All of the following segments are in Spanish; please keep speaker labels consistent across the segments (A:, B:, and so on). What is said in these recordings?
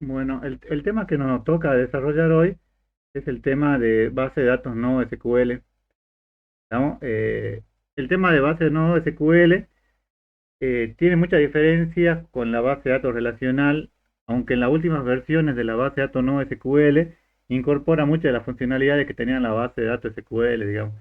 A: Bueno, el tema que nos toca desarrollar hoy es el tema de base de datos no SQL. ¿No? El tema de base no SQL tiene muchas diferencias con la base de datos relacional, aunque en las últimas versiones de la base de datos no SQL incorpora muchas de las funcionalidades que tenía la base de datos SQL, digamos.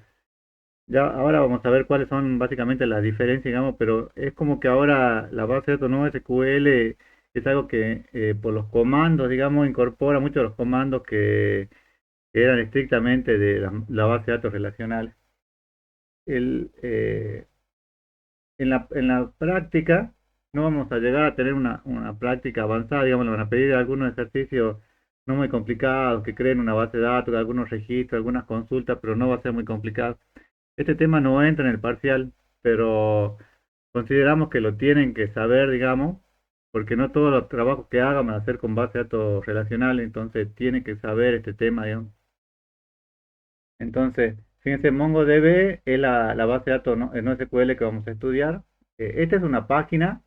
A: Ya ahora vamos a ver cuáles son básicamente las diferencias, digamos, pero es como que ahora la base de datos no SQL es algo que por los comandos, digamos, incorpora muchos de los comandos que eran estrictamente de la base de datos relacional. El, en la práctica no vamos a llegar a tener una práctica avanzada, digamos, le van a pedir algunos ejercicios no muy complicados, que creen una base de datos, algunos registros, algunas consultas, pero no va a ser muy complicado. Este tema no entra en el parcial, pero consideramos que lo tienen que saber, digamos, porque no todos los trabajos que hagan van a ser con base de datos relacionales, entonces tienen que saber este tema, digamos. Entonces, fíjense, MongoDB es la base de datos no SQL que vamos a estudiar. Esta es una página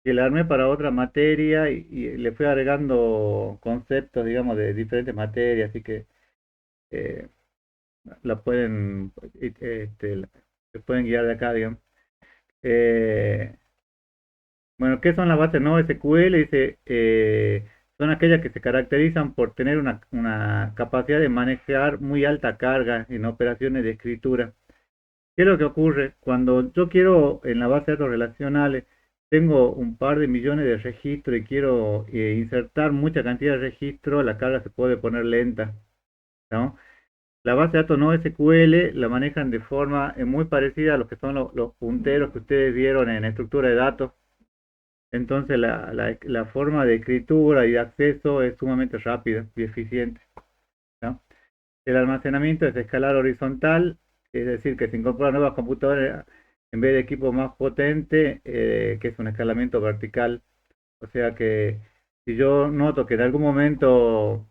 A: que la armé para otra materia y le fui agregando conceptos, digamos, de diferentes materias, así que eh, la pueden, se pueden guiar de acá, digamos. Eh, bueno, ¿qué son las bases no SQL? Dice, son aquellas que se caracterizan por tener una capacidad de manejar muy alta carga en operaciones de escritura. ¿Qué es lo que ocurre? Cuando yo quiero en la base de datos relacionales, tengo un par de millones de registros y quiero insertar mucha cantidad de registros, la carga se puede poner lenta, ¿no? La base de datos no SQL la manejan de forma muy parecida a lo que son los punteros que ustedes vieron en estructura de datos. Entonces la forma de escritura y de acceso es sumamente rápida y eficiente, ¿no? El almacenamiento es de escalar horizontal, es decir, que se incorporan nuevas computadoras en vez de equipo más potente, que es un escalamiento vertical. O sea que si yo noto que en algún momento,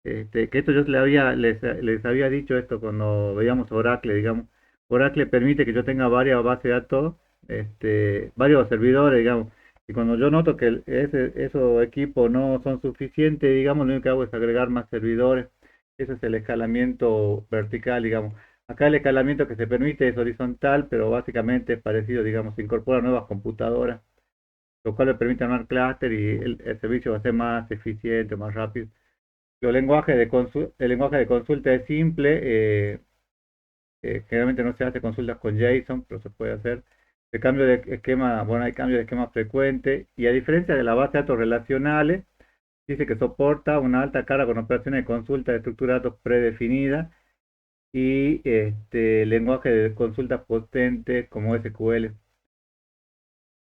A: que esto yo les había dicho esto cuando veíamos Oracle, digamos, Oracle permite que yo tenga varias bases de datos, varios servidores, digamos, y cuando yo noto que esos equipos no son suficientes, digamos, lo único que hago es agregar más servidores. Ese es el escalamiento vertical, digamos. Acá el escalamiento que se permite es horizontal, pero básicamente es parecido, digamos, se incorpora nuevas computadoras, lo cual le permite armar clúster y el servicio va a ser más eficiente, más rápido. El lenguaje de consulta es simple, generalmente no se hace consultas con JSON, pero se puede hacer. El cambio de esquema, bueno, hay cambio de esquema frecuente y a diferencia de la base de datos relacionales, dice que soporta una alta carga con operaciones de consulta de estructura de datos predefinida y lenguaje de consulta potente como SQL.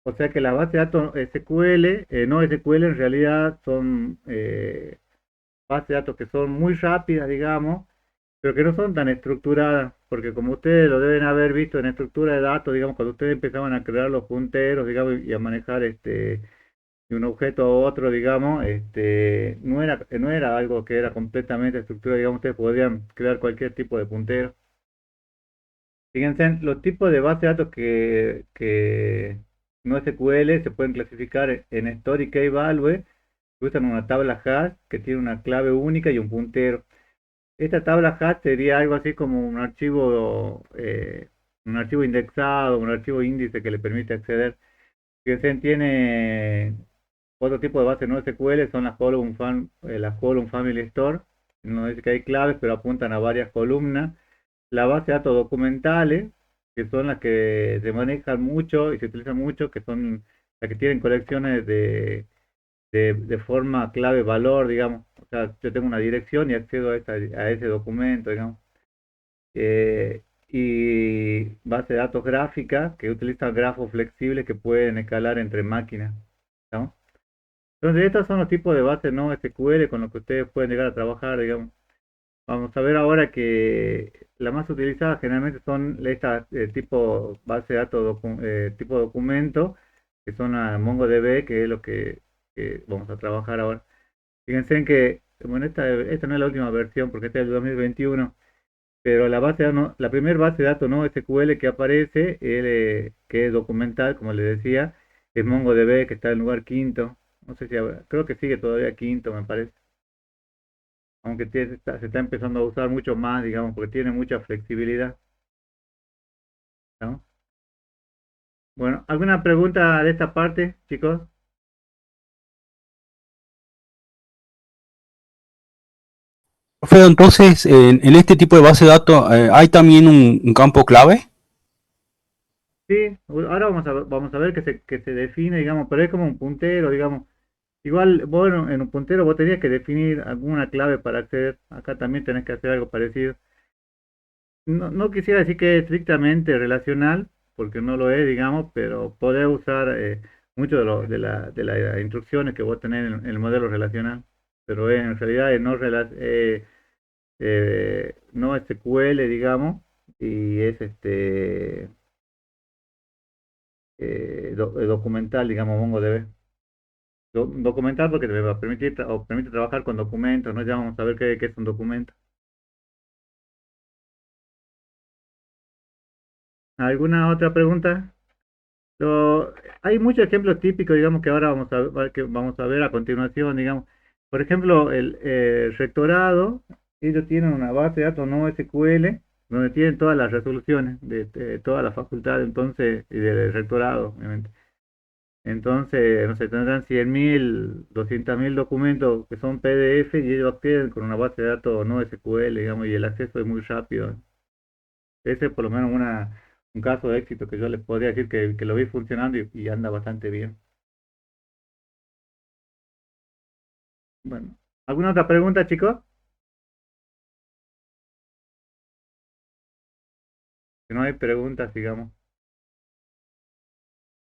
A: O sea que las bases de datos SQL, no SQL en realidad son bases de datos que son muy rápidas, digamos, pero que no son tan estructuradas, porque como ustedes lo deben haber visto en estructura de datos, digamos, cuando ustedes empezaban a crear los punteros, digamos, y a manejar de un objeto a otro, digamos, no era algo que era completamente estructurado, digamos, ustedes podían crear cualquier tipo de puntero. Fíjense, los tipos de base de datos que no SQL se pueden clasificar en store y key value, que usan una tabla hash que tiene una clave única y un puntero. Esta tabla hash sería algo así como un archivo indexado, un archivo índice que le permite acceder. Fíjense, tiene otro tipo de base no SQL, son las column family store, no dice que hay claves, pero apuntan a varias columnas. La base de datos documentales, que son las que se manejan mucho y se utilizan mucho, que son las que tienen colecciones de forma clave valor, digamos. O sea, yo tengo una dirección y accedo a ese documento, digamos. Y base de datos gráfica, que utilizan grafos flexibles que pueden escalar entre máquinas, ¿no? Entonces, estos son los tipos de bases no SQL con los que ustedes pueden llegar a trabajar, digamos. Vamos a ver ahora que las más utilizadas generalmente son estas tipo base de datos tipo documento, que son a MongoDB, que es lo que vamos a trabajar ahora. Fíjense en que, bueno, esta no es la última versión porque esta es del 2021, pero la primera base de datos no SQL que aparece, que es documental, como les decía, es MongoDB, que está en lugar quinto. No sé si, creo que sigue todavía quinto, me parece. Aunque se está empezando a usar mucho más, digamos, porque tiene mucha flexibilidad, ¿no? Bueno, ¿alguna pregunta de esta parte, chicos?
B: Alfredo, entonces, en este tipo de base de datos, ¿hay también un campo clave?
A: Sí, ahora vamos a ver que se define, digamos, pero es como un puntero, digamos. Igual, bueno, en un puntero vos tenías que definir alguna clave para acceder. Acá también tenés que hacer algo parecido. No, no quisiera decir que es estrictamente relacional, porque no lo es, digamos, pero podés usar mucho de las instrucciones que vos tenés en el modelo relacional. Pero en realidad no SQL, digamos, y es documental, digamos, MongoDB. Documental porque te va a permitir o permite trabajar con documentos, ¿no? Ya vamos a ver qué es un documento. ¿Alguna otra pregunta? Hay muchos ejemplos típicos, digamos, que ahora vamos a ver a continuación, digamos. Por ejemplo, el rectorado, ellos tienen una base de datos no SQL, donde tienen todas las resoluciones de toda la facultad, entonces, y del rectorado, obviamente. Entonces, no sé, tendrán 100.000, 200.000 documentos que son PDF y ellos acceden con una base de datos no SQL, digamos, y el acceso es muy rápido. Ese es por lo menos un caso de éxito que yo les podría decir que lo vi funcionando y anda bastante bien. Bueno, ¿alguna otra pregunta, chicos? Si no hay preguntas, digamos.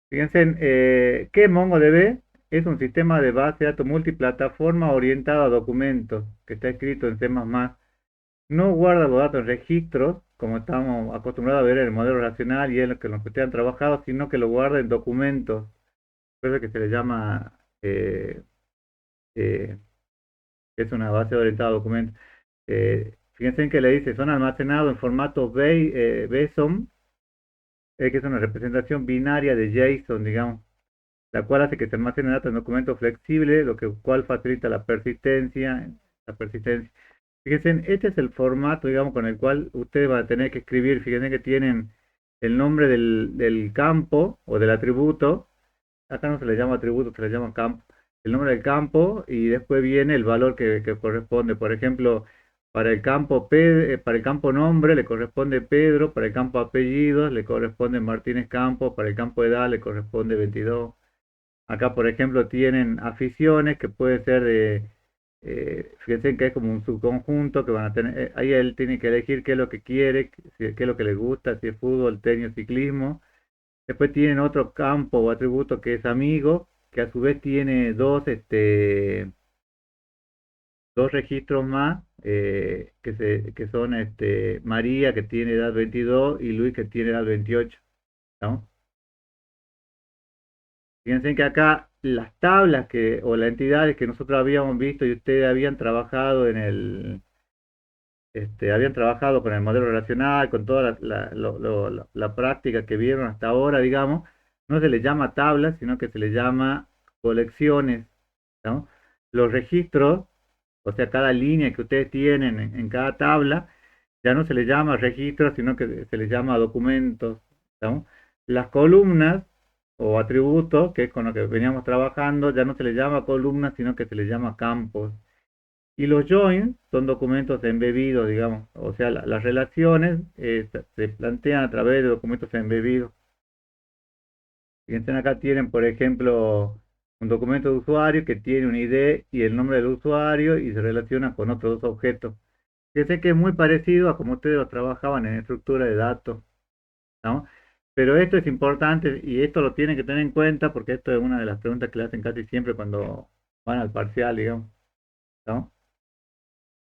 A: Fíjense, que MongoDB es un sistema de base de datos multiplataforma orientado a documentos, que está escrito en C++. No guarda los datos en registros, como estamos acostumbrados a ver en el modelo relacional y en lo que los que ustedes han trabajado, sino que lo guarda en documentos. Por eso que se le llama, eh, es una base orientada a documentos. Fíjense en que le dice, son almacenados en formato BSOM, que es una representación binaria de JSON, digamos, la cual hace que se almacenen datos en documento flexible, lo que cual facilita la persistencia. La persistencia. Fíjense, este es el formato, digamos, con el cual ustedes van a tener que escribir. Fíjense que tienen el nombre del campo o del atributo. Acá no se le llama atributo, se le llama campo. El nombre del campo y después viene el valor que corresponde. Por ejemplo, para el campo nombre le corresponde Pedro, para el campo apellidos le corresponde Martínez Campos, para el campo edad le corresponde 22. Acá, por ejemplo, tienen aficiones que pueden ser fíjense que es como un subconjunto que van a tener, ahí él tiene que elegir qué es lo que quiere, qué es lo que le gusta, si es fútbol, tenis, ciclismo. Después tienen otro campo o atributo que es amigo, que a su vez tiene dos registros más, que son María, que tiene edad 22, y Luis, que tiene edad 28, ¿no? Fíjense que acá las tablas o las entidades que nosotros habíamos visto y ustedes habían trabajado habían trabajado con el modelo relacional, con toda la práctica que vieron hasta ahora, digamos, no se les llama tablas, sino que se les llama colecciones, ¿no? Los registros, o sea, cada línea que ustedes tienen en cada tabla, ya no se les llama registros, sino que se les llama documentos, ¿no? Las columnas o atributos, que es con lo que veníamos trabajando, ya no se les llama columnas, sino que se les llama campos. Y los joins son documentos embebidos, digamos, o sea, las relaciones se plantean a través de documentos embebidos. Fíjense, acá tienen, por ejemplo, un documento de usuario que tiene un ID y el nombre del usuario y se relaciona con otros dos objetos. Fíjense que es muy parecido a como ustedes lo trabajaban en estructura de datos, ¿no? Pero esto es importante y esto lo tienen que tener en cuenta porque esto es una de las preguntas que le hacen casi siempre cuando van al parcial, digamos, ¿no?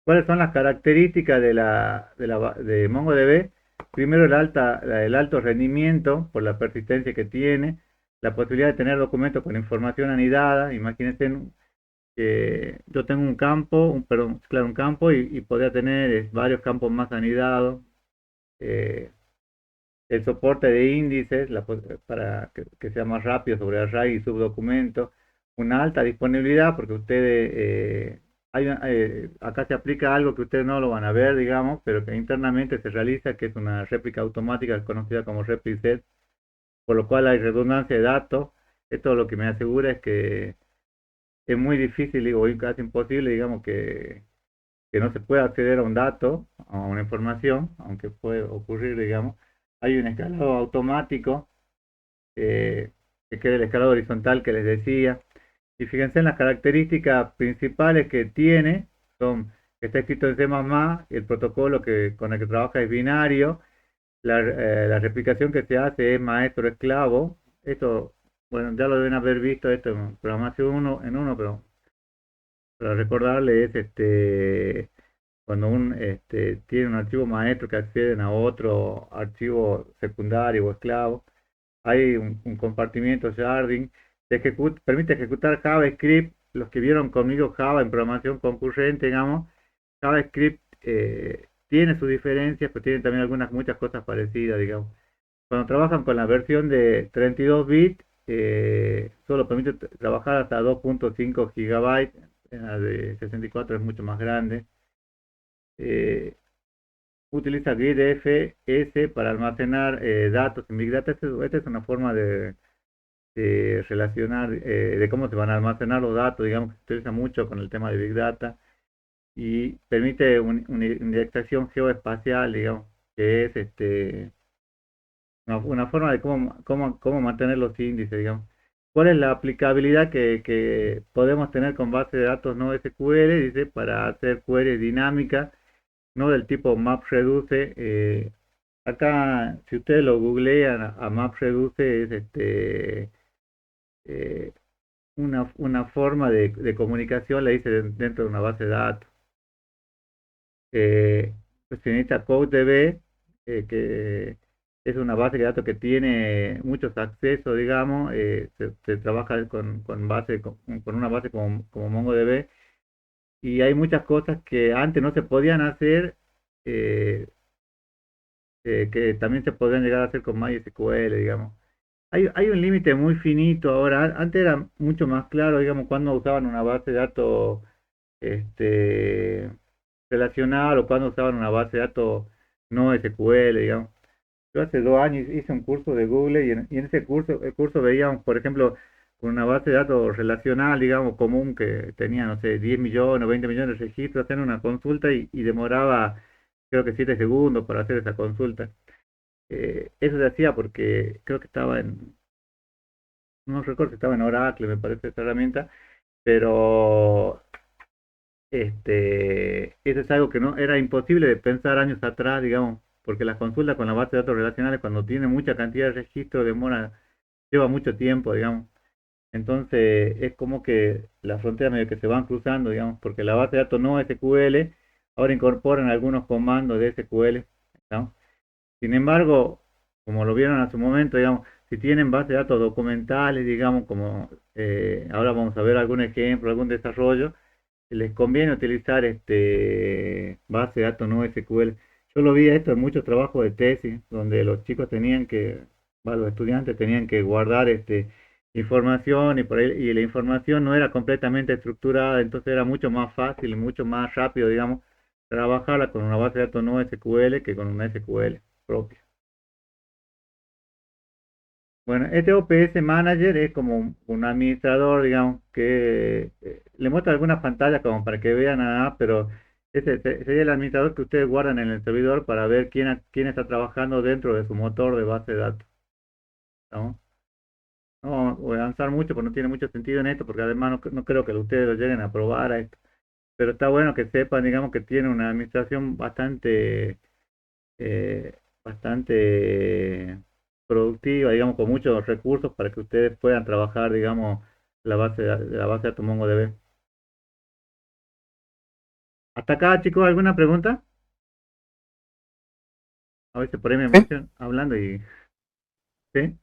A: ¿Cuáles son las características de MongoDB? Primero, el alto rendimiento por la persistencia que tiene, la posibilidad de tener documentos con información anidada. Imagínense que yo tengo un campo, perdón, claro, un campo y podría tener varios campos más anidados. Eh, el soporte de índices para que sea más rápido sobre array y subdocumentos. una alta disponibilidad porque ustedes, acá se aplica algo que ustedes no lo van a ver, digamos, pero que internamente se realiza, que es una réplica automática conocida como repliset, por lo cual hay redundancia de datos. Esto lo que me asegura es que es muy difícil o casi imposible, digamos, que no se pueda acceder a un dato, a una información, aunque puede ocurrir, digamos. Hay un escalado automático, eh, que es el escalado horizontal que les decía. Y fíjense en las características principales que tiene, son que está escrito en C++, el protocolo con el que trabaja es binario, la replicación que se hace es maestro-esclavo. Esto, bueno, ya lo deben haber visto esto en programación uno, pero para recordarle es cuando tiene un archivo maestro que acceden a otro archivo secundario o esclavo, hay un compartimiento sharding que permite ejecutar JavaScript. Los que vieron conmigo Java en programación concurrente, digamos, JavaScript tiene sus diferencias, pero tiene también muchas cosas parecidas, digamos. Cuando trabajan con la versión de 32 bits, solo permite trabajar hasta 2.5 gigabytes, la de 64 es mucho más grande. Eh, Utiliza GridFS para almacenar datos en Big Data. Esta es una forma de relacionar, de cómo se van a almacenar los datos, digamos que se utiliza mucho con el tema de Big Data y permite una indexación geoespacial, digamos, que es una forma de cómo mantener los índices, digamos. ¿Cuál es la aplicabilidad que podemos tener con base de datos no SQL? Dice, para hacer queries dinámicas, no del tipo MapReduce. Acá, si ustedes lo googlean a MapReduce, es eh, una forma de comunicación, le dice dentro de una base de datos. Pues se necesita CodeDB, que es una base de datos que tiene muchos accesos, digamos. Se trabaja con una base como MongoDB, y hay muchas cosas que antes no se podían hacer, eh, que también se podrían llegar a hacer con MySQL, digamos. Hay un límite muy finito ahora. Antes era mucho más claro, digamos, cuando usaban una base de datos este, relacional o cuando usaban una base de datos no SQL, digamos. Yo hace 2 años hice un curso de Google y en ese curso veíamos, por ejemplo, con una base de datos relacional, digamos, común que tenía, no sé, 10 millones o 20 millones de registros, hacer una consulta y demoraba, creo que 7 segundos para hacer esa consulta. Eso se hacía porque creo que no recuerdo si estaba en Oracle, me parece esa herramienta, pero eso es algo que no era imposible de pensar años atrás, digamos, porque las consultas con la base de datos relacionales, cuando tiene mucha cantidad de registros, lleva mucho tiempo, digamos. Entonces es como que las fronteras medio que se van cruzando, digamos, porque la base de datos no SQL ahora incorporan algunos comandos de SQL, ¿no? Sin embargo, como lo vieron hace un momento, digamos, si tienen base de datos documentales, digamos, como ahora vamos a ver algún ejemplo, algún desarrollo, les conviene utilizar base de datos no SQL. Yo lo vi esto en muchos trabajos de tesis, donde los chicos los estudiantes tenían que guardar información y la información no era completamente estructurada, entonces era mucho más fácil, mucho más rápido, digamos, trabajarla con una base de datos no SQL que con una SQL propia. Bueno, este OPS Manager es como un administrador, digamos, que le muestra algunas pantallas como para que vean nada, pero sería el administrador que ustedes guardan en el servidor para ver quién está trabajando dentro de su motor de base de datos, ¿no? No voy a avanzar mucho porque no tiene mucho sentido en esto, porque además no creo que ustedes lo lleguen a probar a esto, pero está bueno que sepan, digamos, que tiene una administración bastante productiva, digamos, con muchos recursos para que ustedes puedan trabajar, digamos, la base de datos MongoDB. Hasta acá, chicos, ¿alguna pregunta? A veces por ahí me
B: ¿Eh?
A: emociono hablando y... ¿Sí?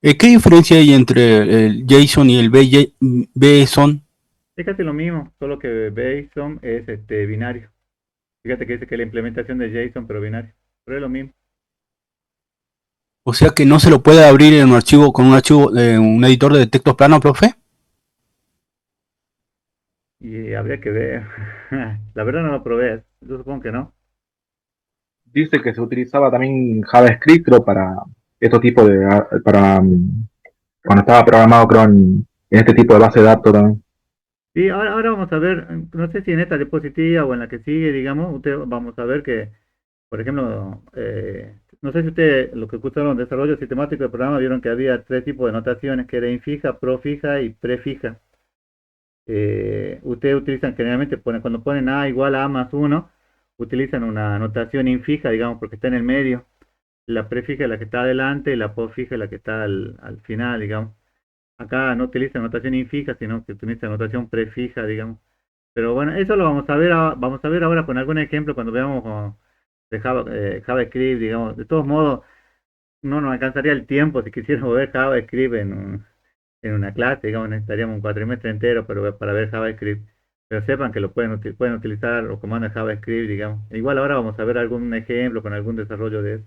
B: ¿Qué diferencia hay entre el JSON y el BSON?
A: Es casi lo mismo, solo que JSON es binario. Fíjate que dice que la implementación de JSON, pero binario. Pero es lo mismo.
B: O sea que no se lo puede abrir en un archivo con un editor de textos plano, profe.
A: y habría que ver. La verdad no lo probé, yo supongo que no.
C: Dice que se utilizaba también JavaScript, creo, para estos tipos de, para, cuando estaba programado, creo, en este tipo de base de datos también.
A: Y ahora vamos a ver, no sé si en esta diapositiva o en la que sigue, digamos, vamos a ver que, por ejemplo, no sé si ustedes, lo que escucharon desarrollo sistemático de programa, vieron que había tres tipos de notaciones, que era infija, profija y prefija. Ustedes utilizan generalmente, cuando ponen A igual a A más uno, utilizan una notación infija, digamos, porque está en el medio. La prefija es la que está adelante y la postfija es la que está al final, digamos. Acá no utiliza notación infija, sino que utiliza notación prefija, digamos. Pero bueno, eso lo vamos a ver, vamos a ver ahora con algún ejemplo cuando veamos de JavaScript, digamos. De todos modos, no nos alcanzaría el tiempo si quisiéramos ver JavaScript en una clase, digamos, necesitaríamos un cuatrimestre entero para ver JavaScript. Pero sepan que pueden utilizar los comandos de JavaScript, digamos. Igual ahora vamos a ver algún ejemplo con algún desarrollo de eso,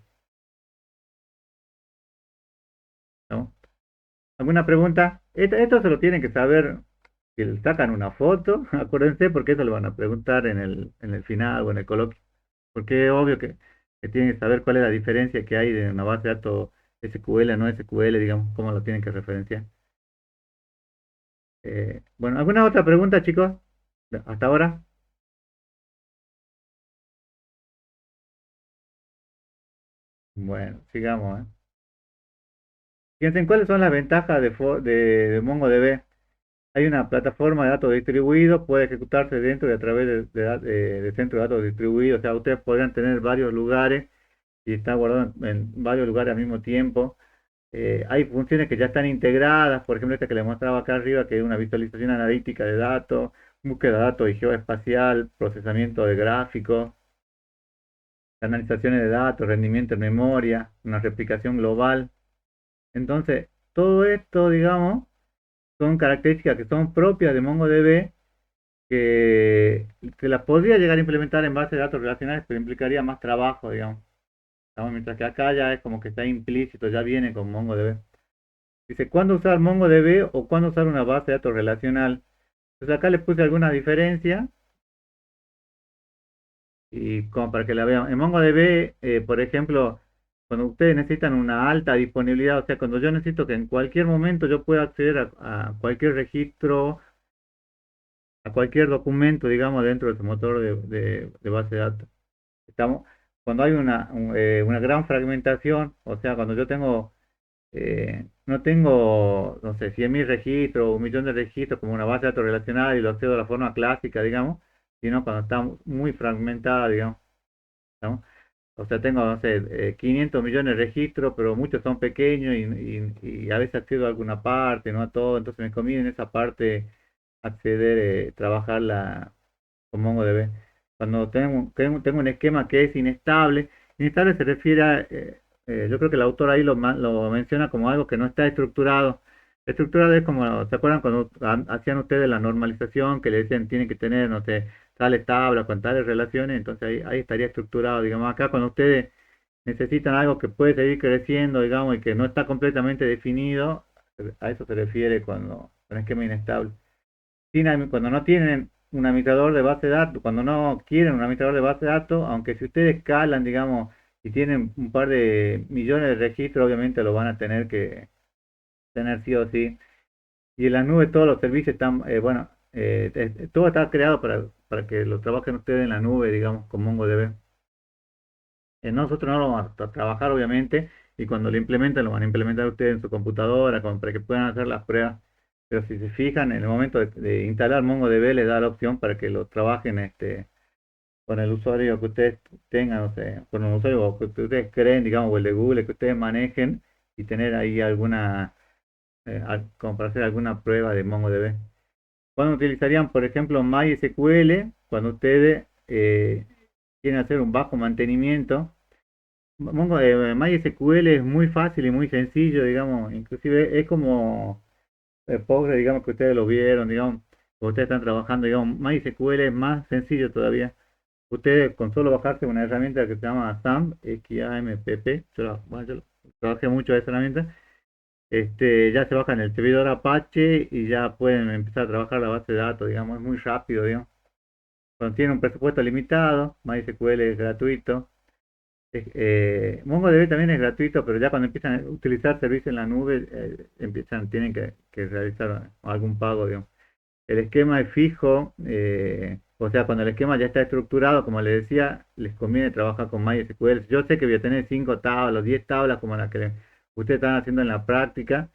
A: ¿no? ¿Alguna pregunta? Esto se lo tienen que saber si le sacan una foto, acuérdense, porque eso lo van a preguntar en el final o en el coloquio. Porque es obvio que tienen que saber cuál es la diferencia que hay de una base de datos SQL a no SQL, digamos, cómo lo tienen que referenciar. Bueno, ¿alguna otra pregunta, chicos? Hasta ahora. Bueno, sigamos, ¿eh? Fíjense, ¿cuáles son las ventajas de MongoDB? Hay una plataforma de datos distribuidos, puede ejecutarse dentro y a través de centro de datos distribuidos. O sea, ustedes podrían tener varios lugares y está guardado en varios lugares al mismo tiempo. Hay funciones que ya están integradas, por ejemplo, esta que les mostraba acá arriba, que es una visualización analítica de datos, búsqueda de datos y geoespacial, procesamiento de gráficos, analizaciones de datos, rendimiento en memoria, una replicación global. Entonces, todo esto, digamos, son características que son propias de MongoDB que se las podría llegar a implementar en base de datos relacionales, pero implicaría más trabajo, digamos. Mientras que acá ya es como que está implícito, ya viene con MongoDB. Dice, ¿cuándo usar MongoDB o cuándo usar una base de datos relacional? Entonces acá le puse alguna diferencia y como para que la vean. En MongoDB, por ejemplo, cuando ustedes necesitan una alta disponibilidad, o sea, cuando yo necesito que en cualquier momento yo pueda acceder a cualquier registro, a cualquier documento, digamos, dentro de su motor de base de datos. Estamos, cuando hay una gran fragmentación, o sea, cuando yo no tengo, no sé, 100.000 registros, 1 millón de registros como una base de datos relacional y lo accedo de la forma clásica, digamos, sino cuando está muy fragmentada, digamos, ¿no? O sea, tengo, no sé, 500 millones de registros, pero muchos son pequeños y a veces accedo a alguna parte, no a todo, entonces me conviene en esa parte acceder, trabajarla con MongoDB. Cuando tengo un esquema que es inestable, inestable se refiere a, yo creo que el autor ahí lo menciona como algo que no está estructurado. Estructurado es como, ¿se acuerdan cuando hacían ustedes la normalización que le decían tienen que tener, no sé, tales tablas con tales relaciones? Entonces ahí estaría estructurado, digamos, acá cuando ustedes necesitan algo que puede seguir creciendo, digamos, y que no está completamente definido, a eso se refiere con esquema inestable. Cuando no tienen un administrador de base de datos, cuando no quieren un administrador de base de datos, aunque si ustedes escalan, digamos, y tienen un par de millones de registros, obviamente lo van a tener que tener sí o sí. Y en la nube todos los servicios están, bueno, todo está creado para que lo trabajen ustedes en la nube, digamos, con MongoDB. Nosotros no lo vamos a trabajar, obviamente, y cuando lo implementen, lo van a implementar ustedes en su computadora, para que puedan hacer las pruebas. Pero si se fijan, en el momento de instalar MongoDB, les da la opción para que lo trabajen con el usuario que ustedes tengan, o sea, con un usuario que ustedes creen, digamos, o el de Google que ustedes manejen, y tener ahí como para hacer alguna prueba de MongoDB. Cuando utilizarían, por ejemplo, MySQL, cuando ustedes quieren hacer un bajo mantenimiento. MySQL es muy fácil y muy sencillo, digamos, inclusive es como Postgre, digamos que ustedes lo vieron, digamos, que ustedes están trabajando, digamos, MySQL es más sencillo todavía. Ustedes con solo bajarse una herramienta que se llama XAMPP, bueno, yo trabajé mucho esa herramienta, ya se bajan el servidor Apache y ya pueden empezar a trabajar la base de datos, digamos, es muy rápido, digamos. Cuando tienen un presupuesto limitado, MySQL es gratuito. MongoDB también es gratuito, pero ya cuando empiezan a utilizar servicios en la nube, tienen que realizar algún pago, digamos. El esquema es fijo, o sea, cuando el esquema ya está estructurado, como les decía, les conviene trabajar con MySQL. Yo sé que voy a tener 5 tablas, 10 tablas como las que ustedes están haciendo en la práctica,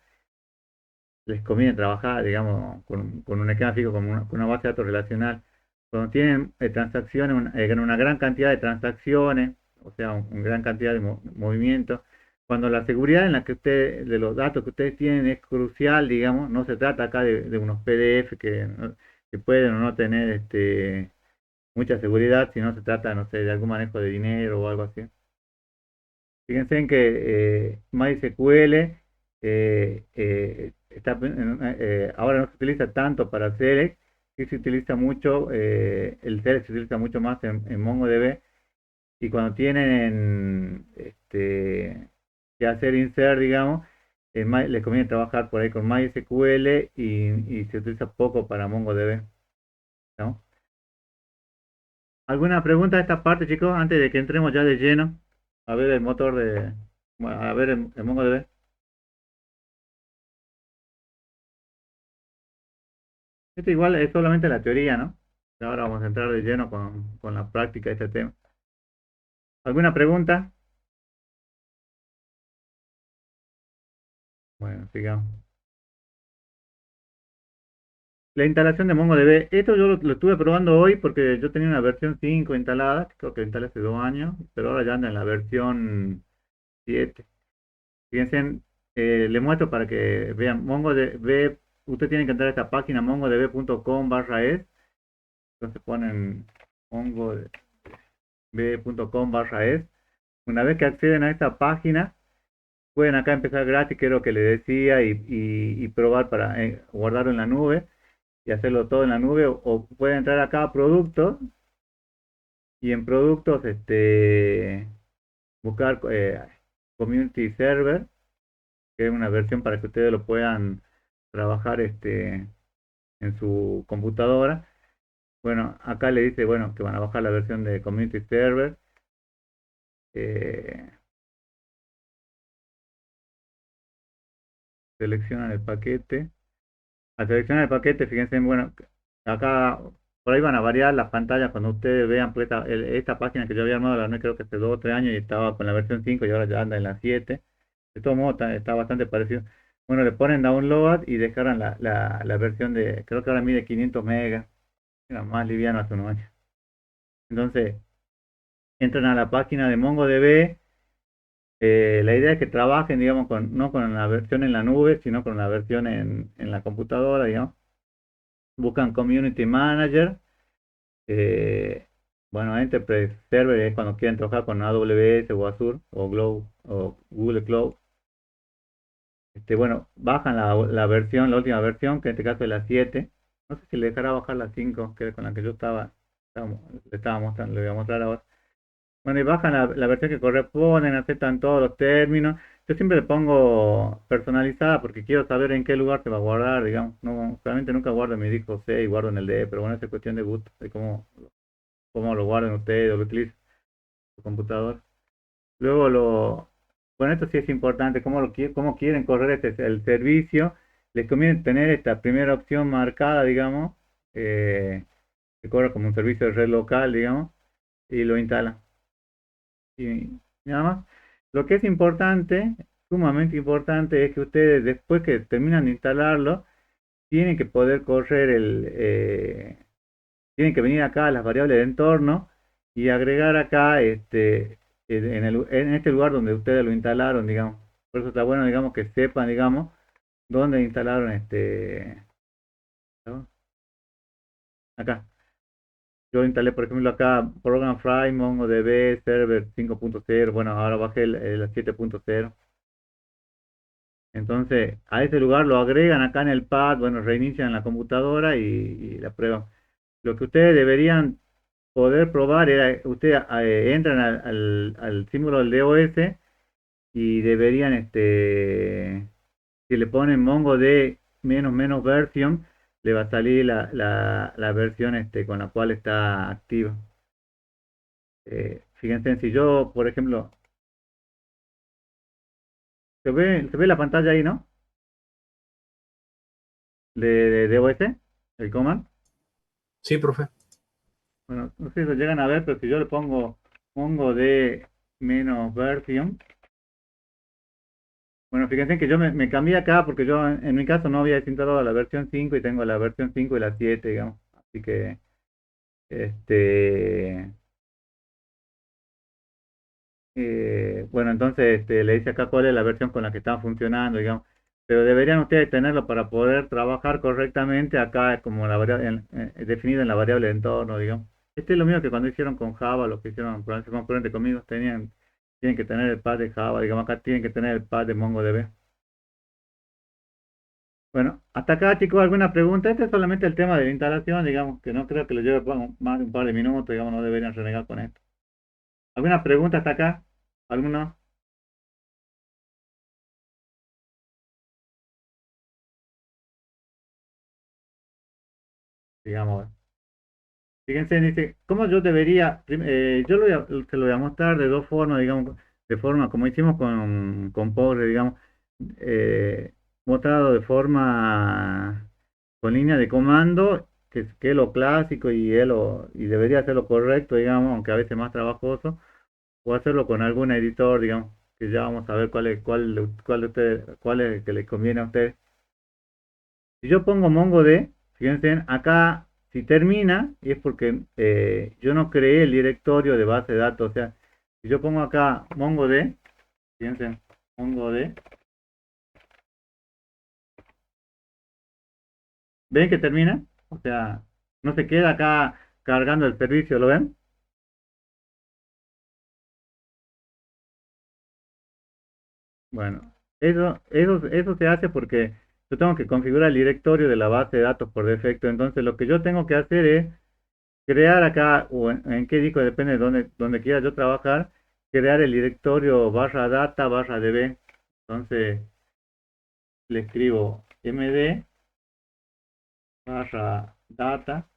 A: les conviene trabajar, digamos, con un esquema fijo, con una base de datos relacional. Cuando tienen transacciones, una gran cantidad de transacciones, o sea, una gran cantidad de movimientos, cuando la seguridad en la que de los datos que ustedes tienen es crucial, digamos, no se trata acá de unos PDF que pueden o no tener mucha seguridad, sino se trata, no sé, de algún manejo de dinero o algo así. Fíjense en que MySQL ahora no se utiliza tanto para Select, y se utiliza mucho, el Select se utiliza mucho más en MongoDB, y cuando tienen que hacer insert, digamos, les conviene trabajar por ahí con MySQL y se utiliza poco para MongoDB, ¿no? ¿Alguna pregunta de esta parte, chicos, antes de que entremos ya de lleno? A ver el motor bueno, a ver el MongoDB. Esto igual es solamente la teoría, ¿no? Ahora vamos a entrar de lleno con la práctica de este tema. ¿Alguna pregunta? Bueno, sigamos. La instalación de MongoDB. Esto yo lo estuve probando hoy porque yo tenía una versión 5 instalada, que creo que la instalé hace 2 años, pero ahora ya anda en la versión 7. Fíjense, le muestro para que vean. MongoDB, usted tiene que entrar a esta página mongodb.com/es. Entonces ponen mongodb.com/es. Una vez que acceden a esta página, pueden acá empezar gratis, que es lo que les decía, y probar para guardarlo en la nube y hacerlo todo en la nube, o pueden entrar acá a productos y en productos buscar Community Server, que es una versión para que ustedes lo puedan trabajar en su computadora. Bueno, acá le dice, bueno, que van a bajar la versión de Community Server. eh, Seleccionan el paquete. Al seleccionar el paquete, fíjense, bueno, acá por ahí van a variar las pantallas cuando ustedes vean, pues esta página que yo había armado, la armé creo que hace 2 o 3 años y estaba con la versión 5 y ahora ya anda en la 7. De todos modos, está bastante parecido. Bueno, le ponen download y descargan la versión creo que ahora mide 500 megas, era más liviano hace unos años. Entonces, entran a la página de MongoDB. La idea es que trabajen, digamos, no con la versión en la nube, sino con la versión en la computadora, digamos. Buscan Community Manager. eh, bueno, Enterprise Server es cuando quieren trabajar con AWS o Azure o Google Cloud. Bueno, bajan la versión, la última versión, que en este caso es la 7. No sé si le dejará bajar la 5, que es con la que yo le estaba mostrando, le voy a mostrar ahora. Bueno, y bajan la versión que corresponden, aceptan todos los términos. Yo siempre le pongo personalizada porque quiero saber en qué lugar se va a guardar, digamos. No, realmente nunca guardo en mi disco C y guardo en el D, pero bueno, esa es cuestión de gusto, de cómo lo guarden ustedes o lo utilicen en su computador. Luego bueno, esto sí es importante, cómo quieren correr el servicio. Les conviene tener esta primera opción marcada, digamos, que corre como un servicio de red local, digamos, y lo instalan. Y nada más. Lo que es importante, sumamente importante, es que ustedes después que terminan de instalarlo, tienen que poder correr tienen que venir acá a las variables de entorno y agregar acá en este lugar donde ustedes lo instalaron, digamos. Por eso está bueno, digamos, que sepan, digamos, dónde instalaron ¿no? Acá. Yo instalé, por ejemplo, acá Program Fry, MongoDB, Server 5.0, bueno, ahora bajé el 7.0. Entonces, a ese lugar lo agregan acá en el pad, bueno, reinician la computadora y la prueban. Lo que ustedes deberían poder probar era, ustedes entran al símbolo del DOS y deberían Si le ponen MongoD menos version, le va a salir la versión con la cual está activa. Fíjense, si yo, por ejemplo, se ve la pantalla ahí, ¿no? De OS, el command.
B: Sí, profe.
A: Bueno, no sé si lo llegan a ver, pero si yo le pongo MongoD menos version, bueno, fíjense que yo me cambié acá porque yo en mi caso no había desinstalado la versión 5 y tengo la versión 5 y la 7, digamos. Así que, este, bueno, entonces le dice acá cuál es la versión con la que están funcionando, digamos. Pero deberían ustedes tenerlo para poder trabajar correctamente acá como la variable, definido en la variable de entorno, digamos. Este es lo mismo que cuando hicieron con Java, lo que hicieron con componente conmigo, tienen que tener el path de Java, digamos, acá tienen que tener el path de MongoDB. Bueno, hasta acá, chicos, ¿alguna pregunta? Este es solamente el tema de la instalación, digamos, que no creo que lo lleve más de un par de minutos, digamos, no deberían renegar con esto. ¿Alguna pregunta hasta acá? ¿Alguno? Digamos, fíjense, dice, ¿cómo yo debería? Yo se lo voy a mostrar de dos formas, digamos, de forma como hicimos con Pobre, digamos, eh, mostrado de forma con línea de comando, que es lo clásico y debería ser lo correcto, digamos, aunque a veces más trabajoso, o hacerlo con algún editor, digamos, que ya vamos a ver cuál es el que le conviene a usted. Si yo pongo MongoD, fíjense, acá si termina, es porque yo no creé el directorio de base de datos. O sea, si yo pongo acá MongoD, fíjense, MongoD, ¿ven que termina? O sea, no se queda acá cargando el servicio, ¿lo ven? Bueno, eso se hace porque yo tengo que configurar el directorio de la base de datos por defecto. Entonces, lo que yo tengo que hacer es crear acá, o en qué disco, depende de donde quiera yo trabajar, crear el directorio barra data barra db. Entonces le escribo md barra data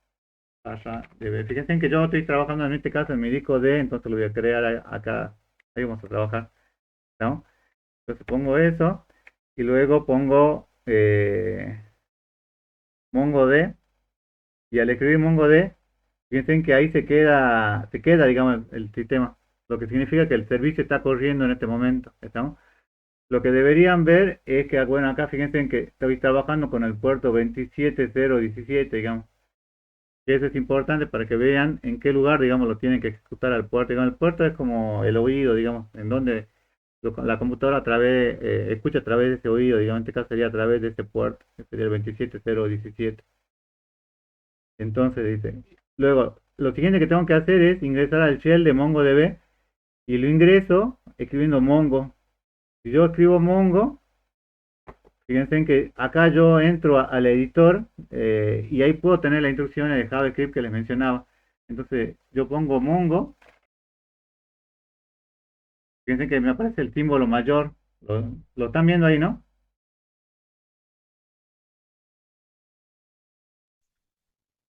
A: barra db. Fíjense que yo estoy trabajando en este caso en mi disco D, entonces lo voy a crear acá. Ahí vamos a trabajar, ¿no? Entonces pongo eso y luego pongo MongoD, y al escribir MongoD, fíjense que ahí se queda, digamos, el sistema, lo que significa que el servicio está corriendo en este momento, ¿estamos? Lo que deberían ver es que, bueno, acá fíjense en que estoy trabajando con el puerto 27017, digamos, y eso es importante para que vean en qué lugar, digamos, lo tienen que ejecutar al puerto. Digamos, el puerto es como el oído, digamos, en donde la computadora escucha a través de ese oído, digamos, en este caso sería a través de ese puerto, que sería el 27017. Entonces dice, luego, lo siguiente que tengo que hacer es ingresar al shell de MongoDB y lo ingreso escribiendo Mongo. Si yo escribo Mongo, fíjense en que acá yo entro al editor y ahí puedo tener las instrucciones de JavaScript que les mencionaba. Entonces yo pongo Mongo, fíjense que me aparece el símbolo mayor. Lo están viendo ahí, ¿no?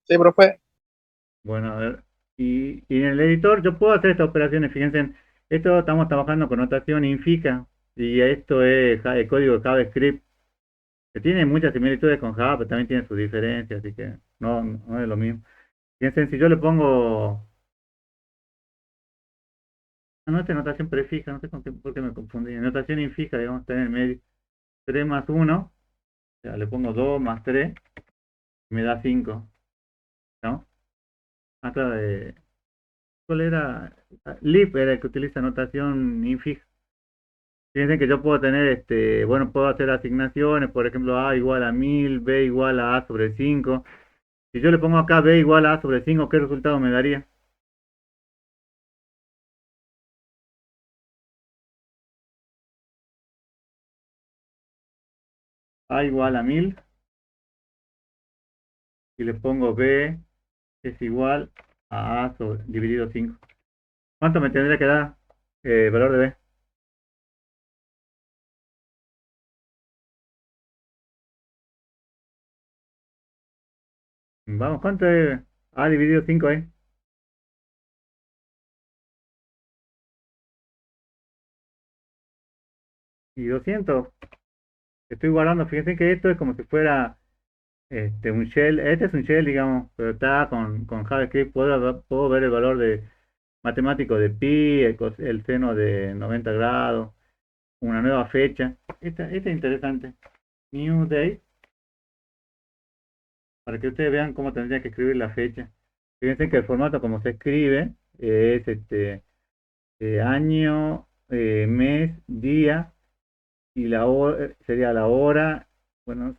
C: Sí, profe.
A: Bueno, a ver. Y en el editor yo puedo hacer estas operaciones. Fíjense, esto estamos trabajando con notación infica y esto es el código de JavaScript, que tiene muchas similitudes con Java, pero también tiene sus diferencias, así que no es lo mismo. Fíjense, si yo le pongo, no, esta es notación prefija, no sé por qué me confundí. Notación infija, digamos, está en el medio. 3 más 1, o sea, le pongo 2 más 3, me da 5, ¿no? Acá ¿cuál era? Lib era el que utiliza notación infija. Fíjense que yo puedo tener, bueno, puedo hacer asignaciones, por ejemplo, A igual a 1000, B igual a A sobre 5. Si yo le pongo acá B igual a A sobre 5, ¿qué resultado me daría? A igual a 1000 y le pongo B es igual a dividido 5. ¿Cuánto me tendría que dar valor de B? Vamos, ¿cuánto es? A dividido 5, ¿eh? Y 200. Estoy guardando, fíjense que esto es como si fuera un shell. Este es un shell, digamos, pero está con JavaScript. Puedo ver el valor de matemático de pi, el seno de 90 grados, una nueva fecha. Esta es interesante. New date, para que ustedes vean cómo tendría que escribir la fecha. Fíjense que el formato como se escribe es año, mes, día, y la hora sería la hora. Bueno,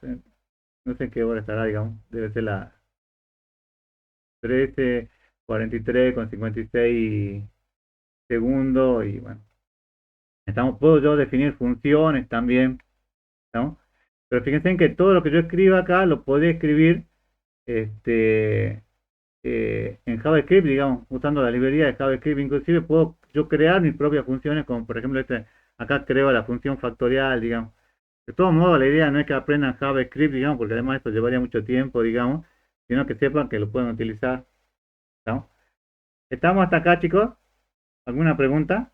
A: no sé en qué hora estará, digamos. Debe ser la 13:43 con 56 segundos. Y bueno, puedo yo definir funciones también, ¿no? Pero fíjense en que todo lo que yo escriba acá lo podría escribir este, en JavaScript, digamos, usando la librería de JavaScript. Inclusive puedo yo crear mis propias funciones, como por ejemplo acá creo la función factorial, digamos. De todos modos, la idea no es que aprendan JavaScript, digamos, porque además esto llevaría mucho tiempo, digamos, sino que sepan que lo pueden utilizar, ¿no? ¿Estamos hasta acá, chicos? ¿Alguna pregunta?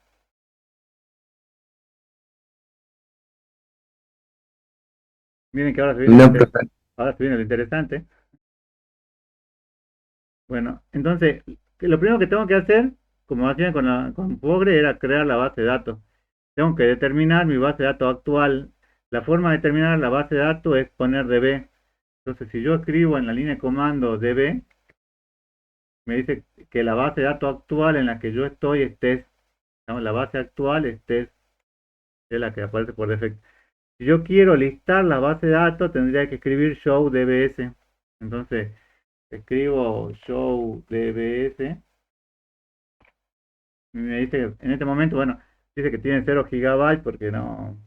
A: Miren que
B: No, profe.
A: ahora se viene lo interesante. Bueno, entonces, lo primero que tengo que hacer, como hacían con Postgre, era crear la base de datos. Tengo que determinar mi base de datos actual. La forma de determinar la base de datos es poner db. Entonces, si yo escribo en la línea de comando db, me dice que la base de datos actual en la que yo estoy es test. ¿No? La base actual es test, es la que aparece por defecto. Si yo quiero listar la base de datos, tendría que escribir show dbs. Entonces, escribo show dbs. Me dice, en este momento, bueno, dice que tiene 0 GB porque no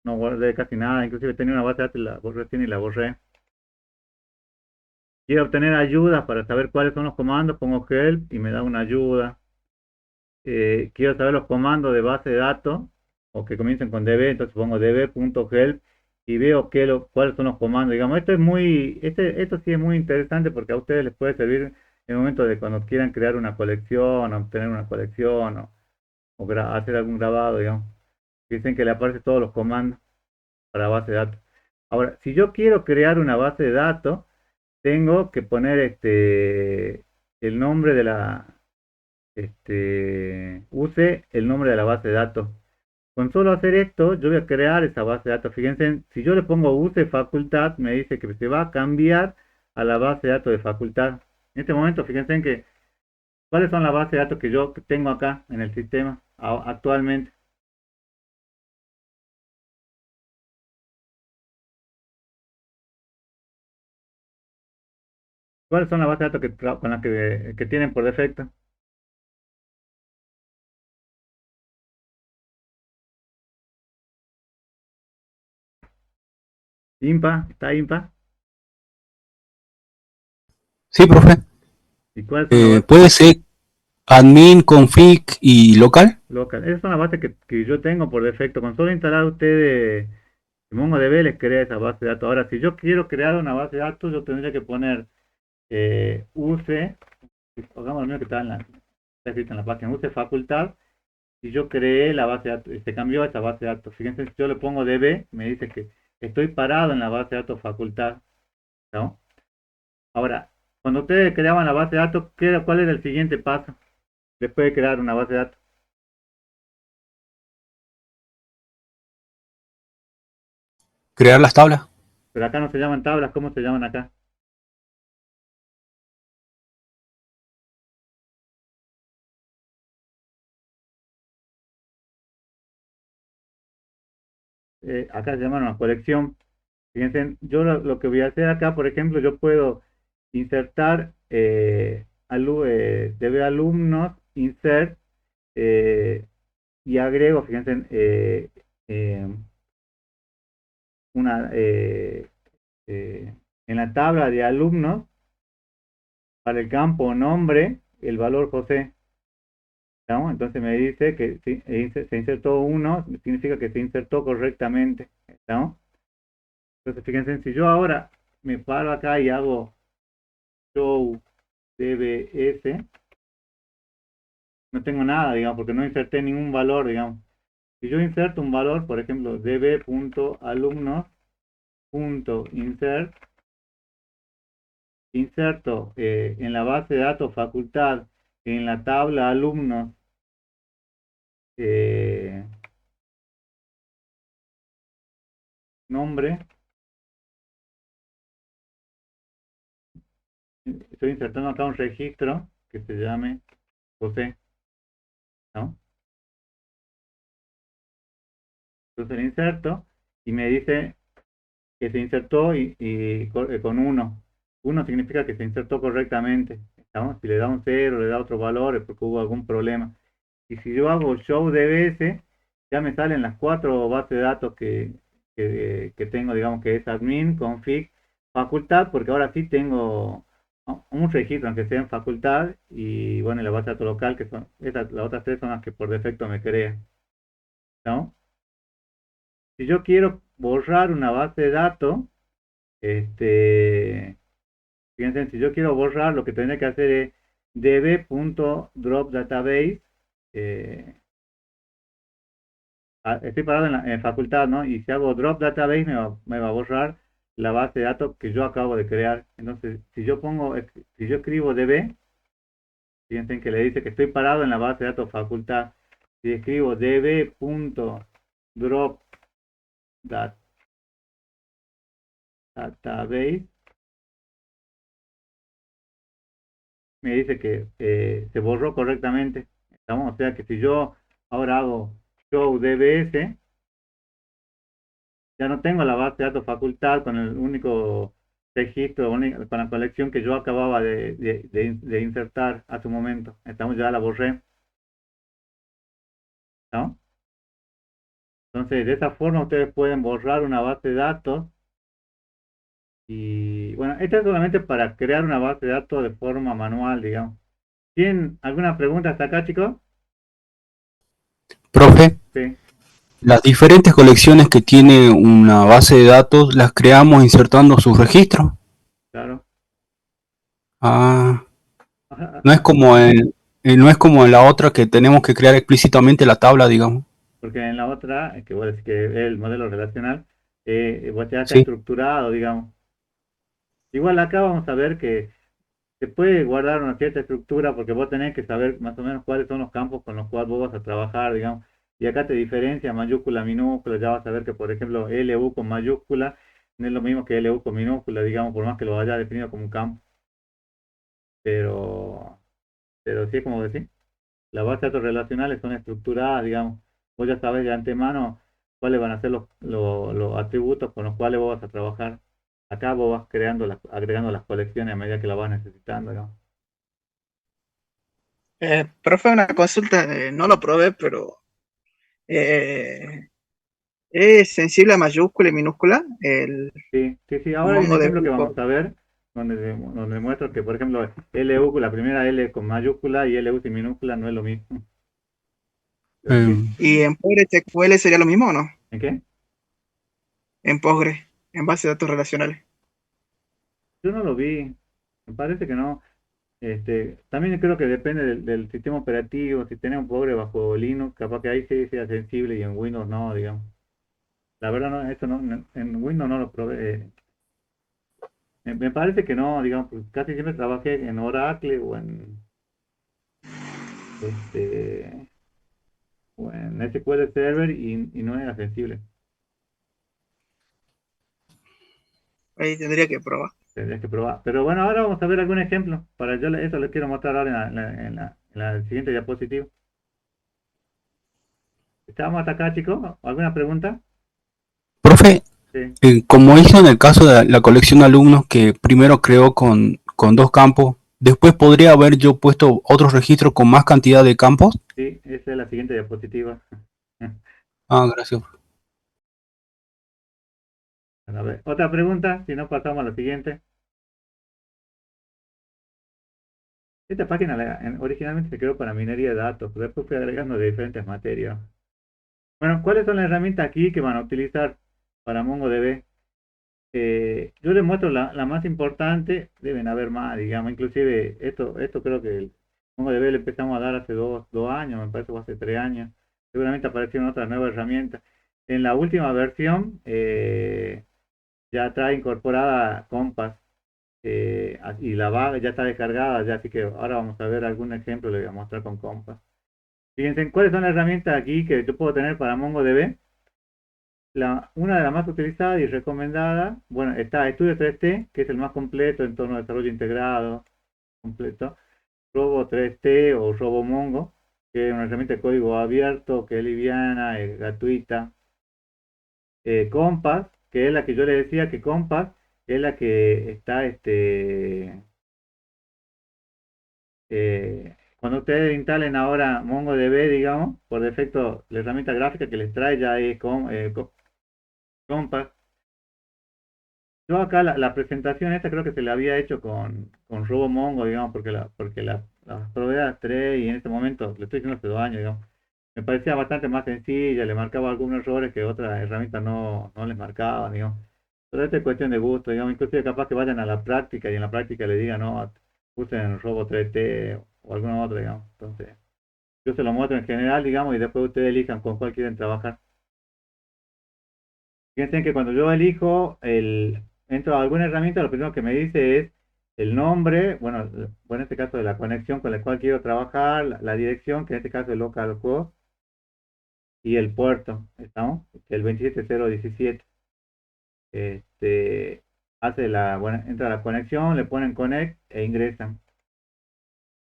A: guardé casi nada. Inclusive tenía una base de datos y la borré y la borré. Quiero obtener ayuda para saber cuáles son los comandos, pongo help y me da una ayuda. Quiero saber los comandos de base de datos o que comiencen con db, entonces pongo db.help y veo cuáles son los comandos. Digamos, esto sí es muy interesante porque a ustedes les puede servir en el momento de cuando quieran crear una colección, obtener una colección o hacer algún grabado, digamos. Dicen que le aparecen todos los comandos para base de datos. Ahora, si yo quiero crear una base de datos, tengo que poner el nombre de use el nombre de la base de datos. Con solo hacer esto, yo voy a crear esa base de datos. Fíjense, si yo le pongo use facultad, me dice que se va a cambiar a la base de datos de facultad. En este momento, fíjense en que, ¿cuáles son las bases de datos que yo tengo acá en el sistema actualmente? ¿Cuáles son las bases de datos con las que tienen por defecto? IMPA, ¿está IMPA?
B: Sí, profe.
A: ¿Y cuáles son las bases
B: Puede ser admin, config y local.
A: locales? Esas son las bases que yo tengo por defecto. Con solo instalar ustedes MongoDB les crea esa base de datos. Ahora, si yo quiero crear una base de datos, yo tendría que poner use, pongamos el mío que está escrito en la página, use facultad, y yo creé la base de datos, y se cambió esa base de datos. Fíjense, si yo le pongo DB, me dice que estoy parado en la base de datos facultad, ¿no? Ahora, cuando ustedes creaban la base de datos, ¿cuál era el siguiente paso después de crear una base de datos?
B: Crear las tablas.
A: Pero acá no se llaman tablas, ¿cómo se llaman acá? Acá se llaman una colección. Fíjense, yo lo que voy a hacer acá, por ejemplo, yo puedo insertar DB alumnos, insert, eh, y agrego, fíjense, eh, una, en la tabla de alumnos, para el campo nombre, el valor José, ¿no? Entonces me dice que se insertó uno, significa que se insertó correctamente, ¿no? Entonces fíjense, si yo ahora me paro acá y hago show dbs, no tengo nada, digamos, porque no inserté ningún valor, digamos. Si yo inserto un valor, por ejemplo, db.alumnos.insert, inserto en la base de datos facultad, en la tabla alumnos, eh, nombre, estoy insertando acá un registro que se llame José, ¿no? Entonces le inserto y me dice que se insertó con 1. 1 significa que se insertó correctamente, ¿no? Si le da un 0, le da otro valor, es porque hubo algún problema. Y si yo hago show dbs, ya me salen las 4 bases de datos que tengo, digamos que es admin, config, facultad, porque ahora sí tengo, ¿no?, un registro, aunque sea en facultad, y bueno, y la base de datos local, que son las otras 3 son las que por defecto me crea, ¿no? Si yo quiero borrar una base de datos, fíjense, si yo quiero borrar, lo que tendría que hacer es db.dropDatabase. Estoy parado en facultad, ¿no? Y si hago drop database me va a borrar la base de datos que yo acabo de crear. Entonces, si yo escribo db, fíjense que le dice que estoy parado en la base de datos facultad. Si escribo db.dropDatabase, me dice que se borró correctamente. ¿Estamos? O sea que si yo ahora hago show dbs, ya no tengo la base de datos facultad con el único registro, con la colección que yo acababa de insertar a su momento. Estamos, ya la borré, ¿no? Entonces, de esa forma ustedes pueden borrar una base de datos. Y bueno, esto es solamente para crear una base de datos de forma manual, digamos. ¿Tienen alguna pregunta hasta acá, chicos?
B: Profe,
A: Sí,
B: las diferentes colecciones que tiene una base de datos las creamos insertando sus registros.
A: claro.
B: Ah,
A: Ajá,
B: no es como no es como en la otra que tenemos que crear explícitamente la tabla, digamos.
A: porque en la otra, que voy a decir que es el modelo relacional, pues ya está
B: Sí.
A: estructurado, digamos. Igual acá vamos a ver que se puede guardar una cierta estructura porque vos tenés que saber más o menos cuáles son los campos con los cuales vos vas a trabajar, digamos. Y acá te diferencia mayúscula, minúscula, ya vas a ver que, por ejemplo, LU con mayúscula no es lo mismo que LU con minúscula, digamos, por más que lo haya definido como un campo. Pero, pero sí es como decir, las bases de datos relacionales son estructuradas, digamos. Vos ya sabes de antemano cuáles van a ser los atributos con los cuales vos vas a trabajar. Acá vos vas agregando las colecciones a medida que las vas necesitando, digamos.
D: Profe, una consulta, no lo probé, pero eh, ¿es sensible a mayúscula y minúscula el
A: Sí, sí, sí. Ahora hay un ejemplo que
D: MongoDB?
A: vamos a ver donde muestro que, por ejemplo, LU, la primera L con mayúscula y LU sin minúscula no es lo mismo. Pero sí.
D: ¿Y en PostgreSQL sería lo mismo o no?
A: ¿En qué?
D: En Postgre, en base de datos relacionales.
A: Yo no lo vi. Me parece que no. También creo que depende del sistema operativo. Si tenés un pobre bajo Linux, capaz que ahí sí sea sensible y en Windows no, digamos. La verdad, no, esto no, en Windows no lo probé. Me parece que no, digamos, porque casi siempre trabajé en Oracle este, o en SQL Server y no era sensible.
D: Ahí tendría que probar.
A: Tendrías que probar. Pero bueno, ahora vamos a ver algún ejemplo. Eso les quiero mostrar ahora en la siguiente diapositiva. ¿Estamos hasta acá, chicos? ¿Alguna pregunta?
B: Profe,
A: Sí,
B: como hizo en el caso de la colección de alumnos que primero creó con dos campos, después podría haber yo puesto otros registros con más cantidad de campos.
A: sí, esa es la siguiente diapositiva.
B: Ah, gracias.
A: A ver, otra pregunta, si no pasamos a la siguiente. Esta página originalmente se creó para minería de datos, pero después fui agregando de diferentes materias. Bueno, ¿cuáles son las herramientas aquí que van a utilizar para MongoDB? Yo les muestro la más importante, deben haber más, digamos, inclusive esto creo que el MongoDB le empezamos a dar hace dos años, me parece, o hace 3 años. Seguramente aparecieron otras nuevas herramientas. En la última versión ya trae incorporada Compass y la vaga ya está descargada, ya, así que ahora vamos a ver algún ejemplo, le voy a mostrar con Compass. Fíjense, ¿cuáles son las herramientas aquí que yo puedo tener para MongoDB? Una de las más utilizadas y recomendadas, bueno, está Studio 3T, que es el más completo en torno a desarrollo integrado, completo. Robo 3T o RoboMongo, que es una herramienta de código abierto, que es liviana, es gratuita. Compass, que es la que yo le decía que Compass es la que está, cuando ustedes instalen ahora MongoDB, digamos, por defecto la herramienta gráfica que les trae ya es Compass. Yo acá la presentación esta creo que se la había hecho con RoboMongo, digamos, la probé a 3 y en este momento, le estoy diciendo hace 2 años, digamos, me parecía bastante más sencilla, le marcaba algunos errores que otras herramientas no les marcaban, digamos. Pero esto es cuestión de gusto, digamos, inclusive capaz que vayan a la práctica y en la práctica le digan, no, usen Robo 3T o alguna otra, digamos. Entonces, yo se lo muestro en general, digamos, y después ustedes elijan con cuál quieren trabajar. Fíjense que cuando yo entro a alguna herramienta, lo primero que me dice es el nombre, bueno, en este caso de la conexión con la cual quiero trabajar, la dirección, que en este caso es localhost, y el puerto, ¿estamos? El 27017. Este, entra la conexión, le ponen connect e ingresan.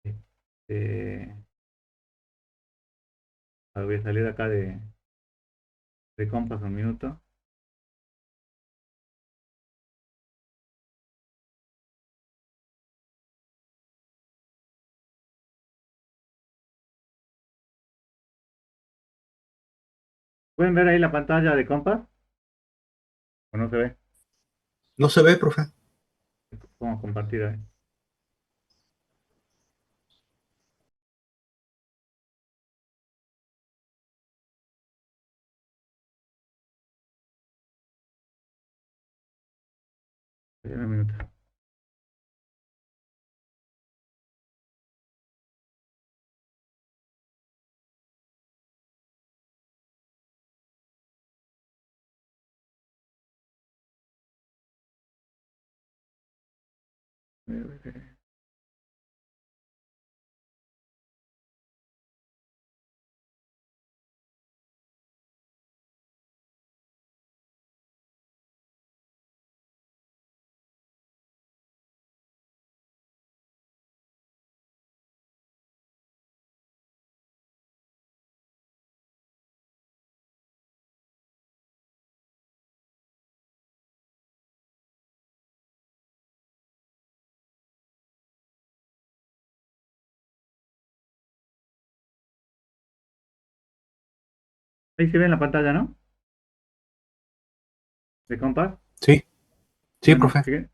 A: Este, voy a salir acá de Compass un minuto. ¿Pueden ver ahí la pantalla de Compass? ¿O no se ve?
B: No se ve, profe.
A: Vamos a compartir ahí. Un minuto. Ahí se ve en la pantalla, ¿no? De Compass.
B: Sí, sí,
A: Bueno,
B: profe.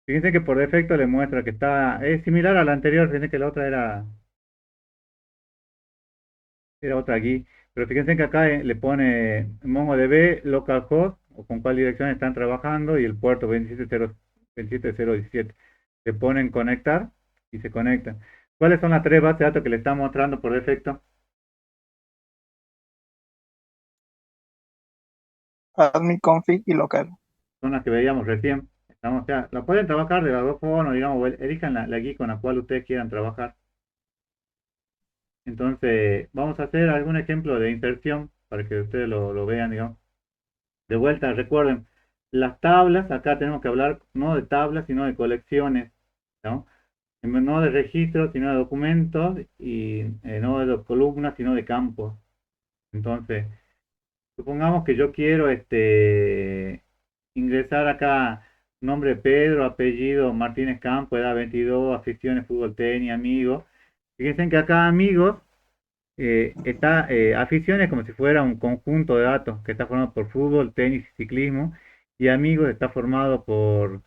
A: fíjense que por defecto le muestra que es similar a la anterior, fíjense que la otra era otra aquí, pero fíjense que acá le pone MongoDB, localhost, o con cuál dirección están trabajando, y el puerto 27017. Se ponen conectar y se conectan. ¿Cuáles son las tres bases de datos que le están mostrando por defecto?
D: Admin config y local.
A: Son las que veíamos recién. O sea, la pueden trabajar de las dos formas, digamos, o elijan la guía con la cual ustedes quieran trabajar. Entonces, vamos a hacer algún ejemplo de inserción para que ustedes lo vean, digamos. De vuelta, recuerden, las tablas, acá tenemos que hablar no de tablas, sino de colecciones, ¿no? No de registros, sino de documentos, y no de columnas, sino de campos. Entonces, supongamos que yo quiero ingresar acá nombre Pedro, apellido Martínez Campo, edad 22, aficiones, fútbol, tenis, amigos. Fíjense que acá amigos está aficiones como si fuera un conjunto de datos que está formado por fútbol, tenis y ciclismo, y amigos está formado por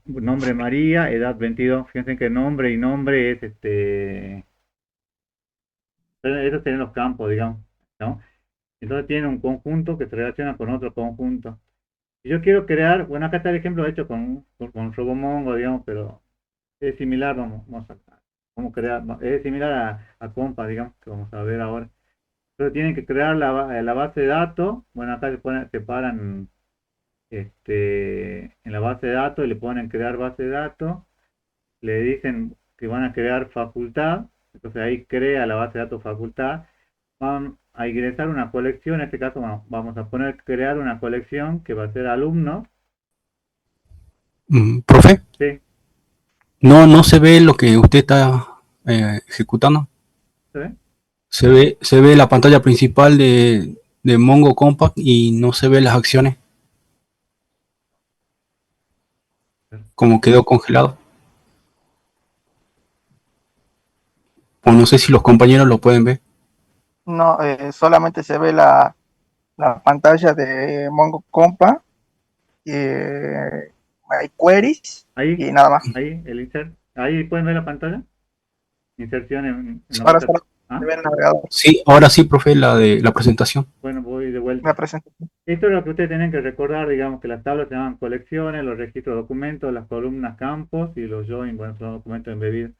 A: nombre María, edad 22. Fíjense que nombre y nombre es esos tienen los campos, digamos, ¿no? Entonces tiene un conjunto que se relaciona con otro conjunto. Si yo quiero crear, bueno, acá está el ejemplo hecho con RoboMongo, digamos, pero es similar, vamos a crear, es similar a Compa, digamos, que vamos a ver ahora. Pero tienen que crear la base de datos, bueno, acá separan en la base de datos y le ponen crear base de datos, le dicen que van a crear facultad, entonces ahí crea la base de datos facultad, van a ingresar una colección, en este caso vamos a poner crear una colección que va a ser alumnos,
B: Profe,
A: ¿sí?
B: no se ve lo que usted está ejecutando.
A: ¿Se ve?
B: Se ve la pantalla principal de Mongo Compact y no se ve las acciones, como quedó congelado. O no sé si los compañeros lo pueden ver.
D: No, solamente se ve la pantalla de Mongo Compa, hay queries
A: Ahí,
D: y nada más.
A: ahí, el insert, ahí pueden ver la pantalla, inserción en la
D: Ahora
A: base.
D: solo se
A: ¿Ah?
D: ve el navegador,
B: Sí, ahora sí, profe, la de la presentación.
A: Bueno, voy de vuelta.
D: la presentación.
A: Esto es lo que ustedes tienen que recordar, digamos que las tablas se llaman colecciones, los registros de documentos, las columnas campos y los join, bueno, son documentos embebidos.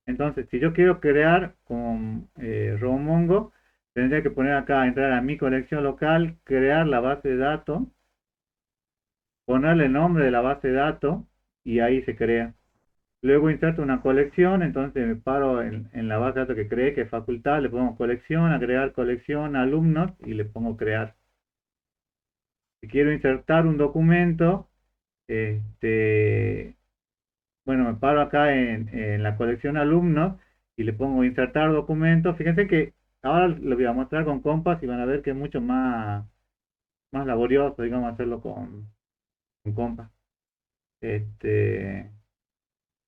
A: Entonces, si yo quiero crear con RoboMongo, tendría que poner acá, entrar a mi colección local, crear la base de datos, ponerle el nombre de la base de datos y ahí se crea. Luego inserto una colección, entonces me paro en la base de datos que creé, que es facultad, le pongo colección, agregar colección, alumnos y le pongo crear. Si quiero insertar un documento, este, bueno, me paro acá en la colección alumnos y le pongo insertar documento. Fíjense que ahora lo voy a mostrar con Compass y van a ver que es mucho más laborioso, digamos, hacerlo con Compass. Este,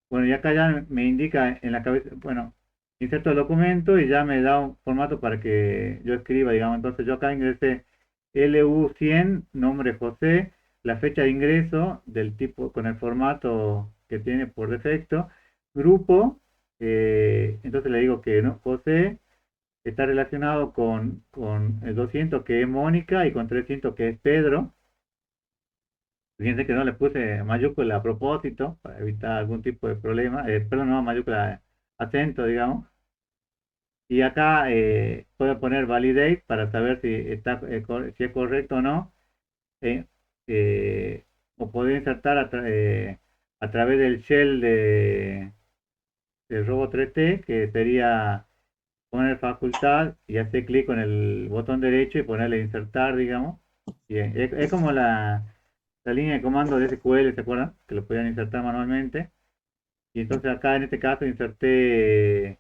A: bueno, y acá ya me indica en la cabeza, bueno, inserto el documento y ya me da un formato para que yo escriba, digamos. Entonces yo acá ingresé LU100, nombre José, la fecha de ingreso del tipo con el formato que tiene por defecto, grupo, entonces le digo que no, José está relacionado con el 200 que es Mónica y con 300 que es Pedro. Fíjense que no le puse mayúscula a propósito para evitar algún tipo de problema. Perdón, no mayúscula, acento, digamos. Y acá puedo poner validate para saber si es correcto o no. eh, o poder insertar a través del shell de Robo 3T, que sería poner facultad y hacer clic con el botón derecho y ponerle insertar, digamos. Bien, es como la línea de comando de SQL, ¿se acuerdan? Que lo podían insertar manualmente. Y entonces acá en este caso inserté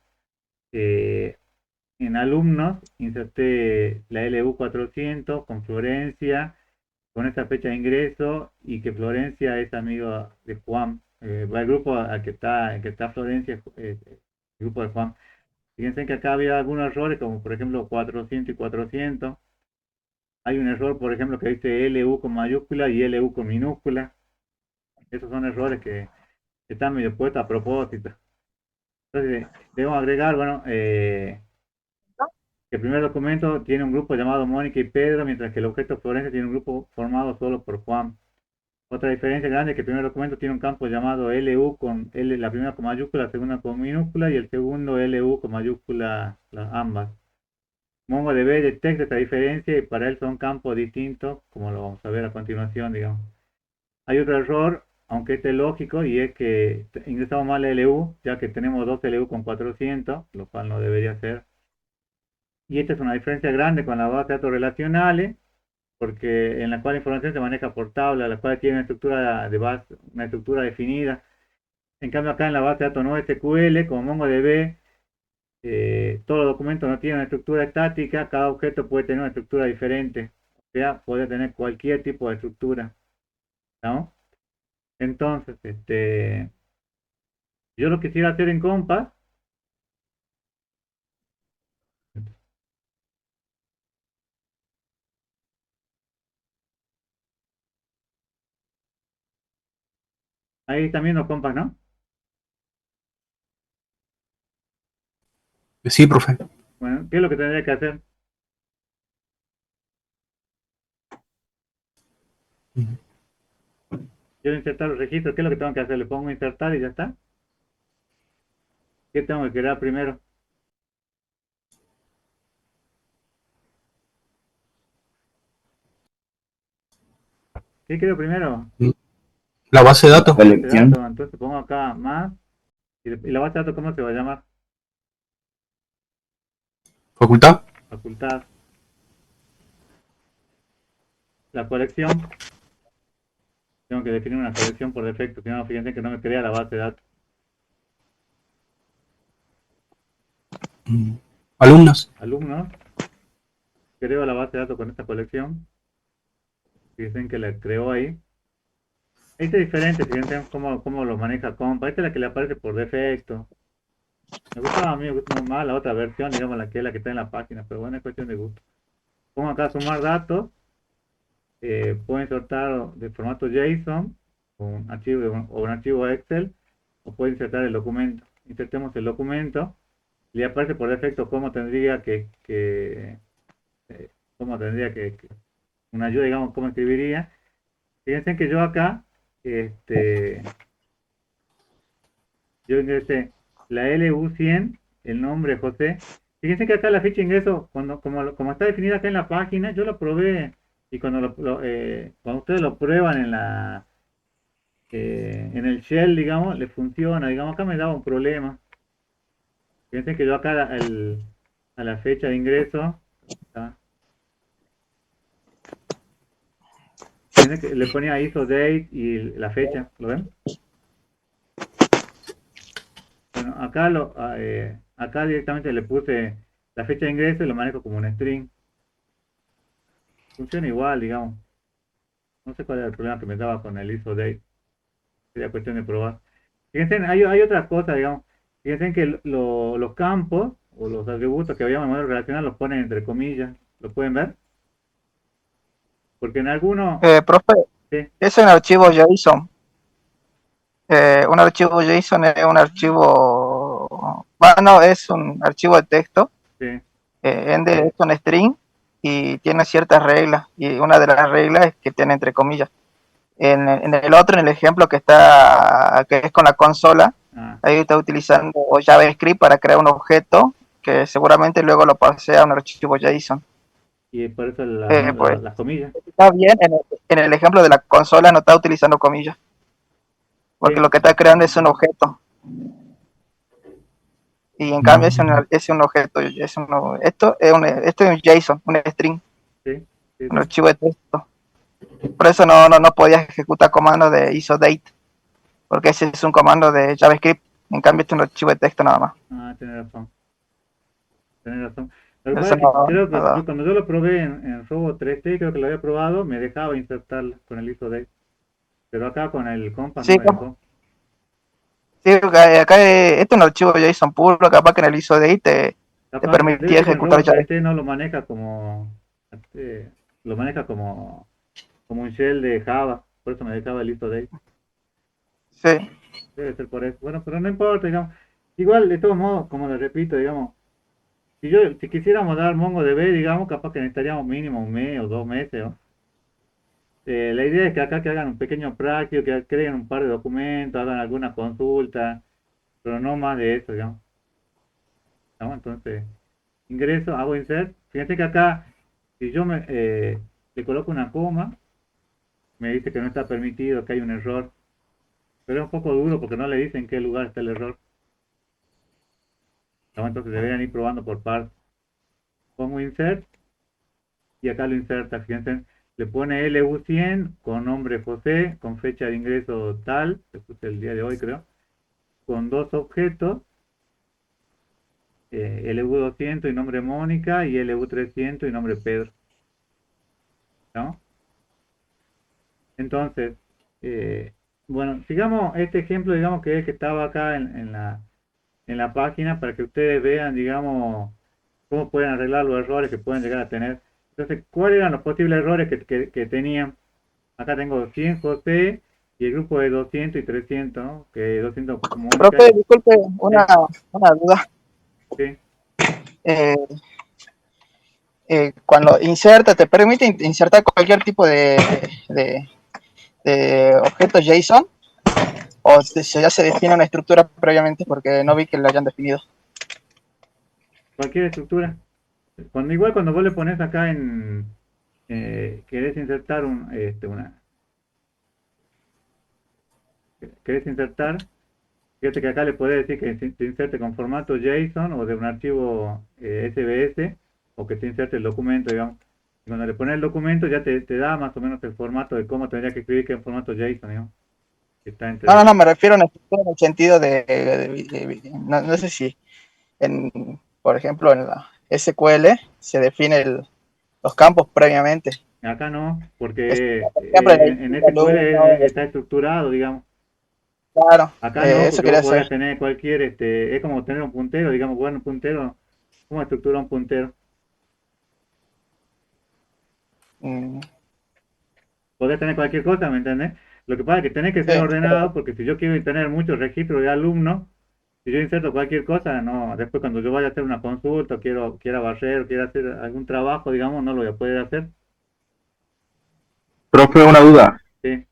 A: en alumnos, inserté la LU400 con Florencia, con esta fecha de ingreso y que Florencia es amigo de Juan. Va el grupo al que está Florencia, el grupo de Juan. Fíjense que acá había algunos errores, como por ejemplo 400 y 400. Hay un error, por ejemplo, que dice LU con mayúscula y LU con minúscula. Esos son errores que están medio puestos a propósito. Entonces, debemos agregar, bueno, que el primer documento tiene un grupo llamado Mónica y Pedro, mientras que el objeto Florencia tiene un grupo formado solo por Juan. Otra diferencia grande es que el primer documento tiene un campo llamado LU con L, la primera con mayúscula, la segunda con minúscula y el segundo LU con mayúscula, ambas. MongoDB detecta esta diferencia y para él son campos distintos, como lo vamos a ver a continuación, digamos. Hay otro error, aunque este es lógico, y es que ingresamos mal LU, ya que tenemos dos LU con 400, lo cual no debería ser. Y esta es una diferencia grande con la base de datos relacionales, porque en la cual la información se maneja por tabla, la cual tiene una estructura de base, una estructura definida. En cambio acá en la base de datos no SQL, como MongoDB, todos los documentos no tienen una estructura estática, cada objeto puede tener una estructura diferente, o sea, puede tener cualquier tipo de estructura, ¿no? Entonces, yo lo quisiera hacer en Compass, ahí también los Compass, ¿no?
B: Sí, profe.
A: Bueno, ¿qué es lo que tendría que hacer? Quiero insertar los registros, ¿qué es lo que tengo que hacer? Le pongo insertar y ya está. ¿Qué tengo que crear primero? ¿Qué creo primero?
B: La base de
C: La
B: datos.
A: La base de
C: colección.
A: datos. Entonces pongo acá más. ¿Y la base de datos cómo se va a llamar?
B: Facultad.
A: Facultad. La colección. Tengo que definir una colección por defecto. Si no, fíjense que no me crea la base de datos.
B: Alumnos.
A: Alumnos. Creo la base de datos con esta colección. Fíjense que la creó ahí. Este es diferente, fíjense cómo lo maneja Compa. Esta es la que le aparece por defecto. Me gustaba a mí más la otra versión, digamos la que es la que está en la página, pero bueno, es cuestión de gusto. Pongo acá sumar datos, puedo insertar de formato JSON, un archivo o un archivo Excel, o puedo insertar el documento. Insertemos el documento, le aparece por defecto cómo tendría que una ayuda, digamos, cómo escribiría. Fíjense que yo acá, yo ingresé la LU100, el nombre José. Fíjense que acá la fecha de ingreso, como está definida acá en la página, yo lo probé y cuando ustedes lo prueban en el shell, digamos, le funciona. Digamos, acá me daba un problema. Fíjense que yo acá a la fecha de ingreso, ¿tá? Fíjense que le ponía ISO date y la fecha, ¿lo ven? Bueno, acá directamente le puse la fecha de ingreso y lo manejo como un string. Funciona igual, digamos. No sé cuál era el problema que me daba con el ISO date. Sería cuestión de probar. Fíjense, hay otra cosa, digamos. Fíjense que los campos o los atributos que habíamos en modelo relacional los ponen entre comillas. ¿Lo pueden ver? Porque en algunos...
D: Profe,
A: Sí,
D: es un archivo JSON. Un archivo JSON es un archivo, bueno, es un archivo de texto,
A: sí.
D: es un string y tiene ciertas reglas, y una de las reglas es que tiene entre comillas. En el otro, en el ejemplo que es con la consola,
A: Ah,
D: ahí está utilizando JavaScript para crear un objeto que seguramente luego lo pasea a un archivo JSON.
A: y por eso
D: Pues
A: las comillas.
D: está bien, en el ejemplo de la consola no está utilizando comillas, porque
A: Sí,
D: lo que está creando es un objeto. Y en cambio es un objeto, esto es un JSON, un string,
A: sí, sí,
D: un
A: sí.
D: archivo de texto. Por eso no podías ejecutar comando de isodate, porque ese es un comando de JavaScript. En cambio, este es un archivo de texto nada más.
A: Ah, tenés razón. Tenés razón. Lo que pasa
D: Eso
A: es que
D: no,
A: creo que
D: no.
A: cuando yo lo probé en Robo 3D, creo que lo había probado, me dejaba insertarlo con el ISO date. Pero acá con el Compass no
D: Sí,
A: me dejó.
D: sí, acá este es un archivo JSON puro, capaz que en el isodate te
A: Capaz, debe
D: permitía
A: ser que el
D: ejecutar
A: Robo
D: JavaScript.
A: 3D no lo maneja este, lo maneja como un shell de Java. Por eso me dejaba el ISO date.
D: Sí,
A: Debe ser por eso. Bueno, pero no importa, digamos. Igual, de todos modos, como les repito, digamos, si quisiéramos dar MongoDB, digamos, capaz que necesitaríamos mínimo un mes o 2 meses, ¿no? La idea es que acá que hagan un pequeño práctico, que creen un par de documentos, hagan alguna consulta, pero no más de eso, digamos. ¿No? Entonces, ingreso, hago insert. Fíjate que acá, si yo le coloco una coma, me dice que no está permitido, que hay un error. Pero es un poco duro porque no le dicen en qué lugar está el error. ¿No? Entonces deberían ir probando por partes. Pongo insert y acá lo inserta. Fíjense, le pone LU100 con nombre José, con fecha de ingreso tal, le puse el día de hoy creo, con dos objetos, LU200 y nombre Mónica y LU300 y nombre Pedro. ¿No? Entonces, bueno, sigamos este ejemplo, digamos que es el que estaba acá en la página para que ustedes vean, digamos, cómo pueden arreglar los errores que pueden llegar a tener. Entonces, ¿cuáles eran los posibles errores que tenían? Acá tengo 100 José y el grupo de 200 y 300, ¿no? Que 200 Mónica.
D: profe, disculpe,
A: Sí,
D: una duda.
A: sí,
D: Eh, cuando inserta, te permite insertar cualquier tipo de objetos JSON o ya se define una estructura previamente porque no vi que la hayan definido.
A: Cualquier estructura. Igual cuando vos le pones acá querés insertar querés insertar, fíjate que acá le podés decir que se inserte con formato JSON o de un archivo SBS o que se inserte el documento, digamos. Y cuando le pones el documento ya te da más o menos el formato de cómo tendría que escribir que en formato JSON, digamos. Que está entre...
D: No, me refiero a una estructura en el sentido no sé si, por ejemplo, en la SQL se define los campos previamente.
A: Acá no,
D: Es,
A: porque
D: por ejemplo,
A: en SQL está estructurado, digamos.
D: claro,
A: Acá no,
D: eso
A: porque vos
D: quería
A: podés
D: hacer.
A: tener es como tener un puntero, digamos, bueno, un puntero, ¿cómo estructura un puntero?
D: Mm,
A: Podés tener cualquier cosa, ¿me entendés? Lo que pasa es que tenés que
D: sí,
A: ser ordenado, porque si yo quiero tener muchos registros de alumnos, si yo inserto cualquier cosa, no, después cuando yo vaya a hacer una consulta, o quiera barrer, o quiera hacer algún trabajo, digamos, no lo voy a poder hacer.
C: Profe, una duda.
A: Sí.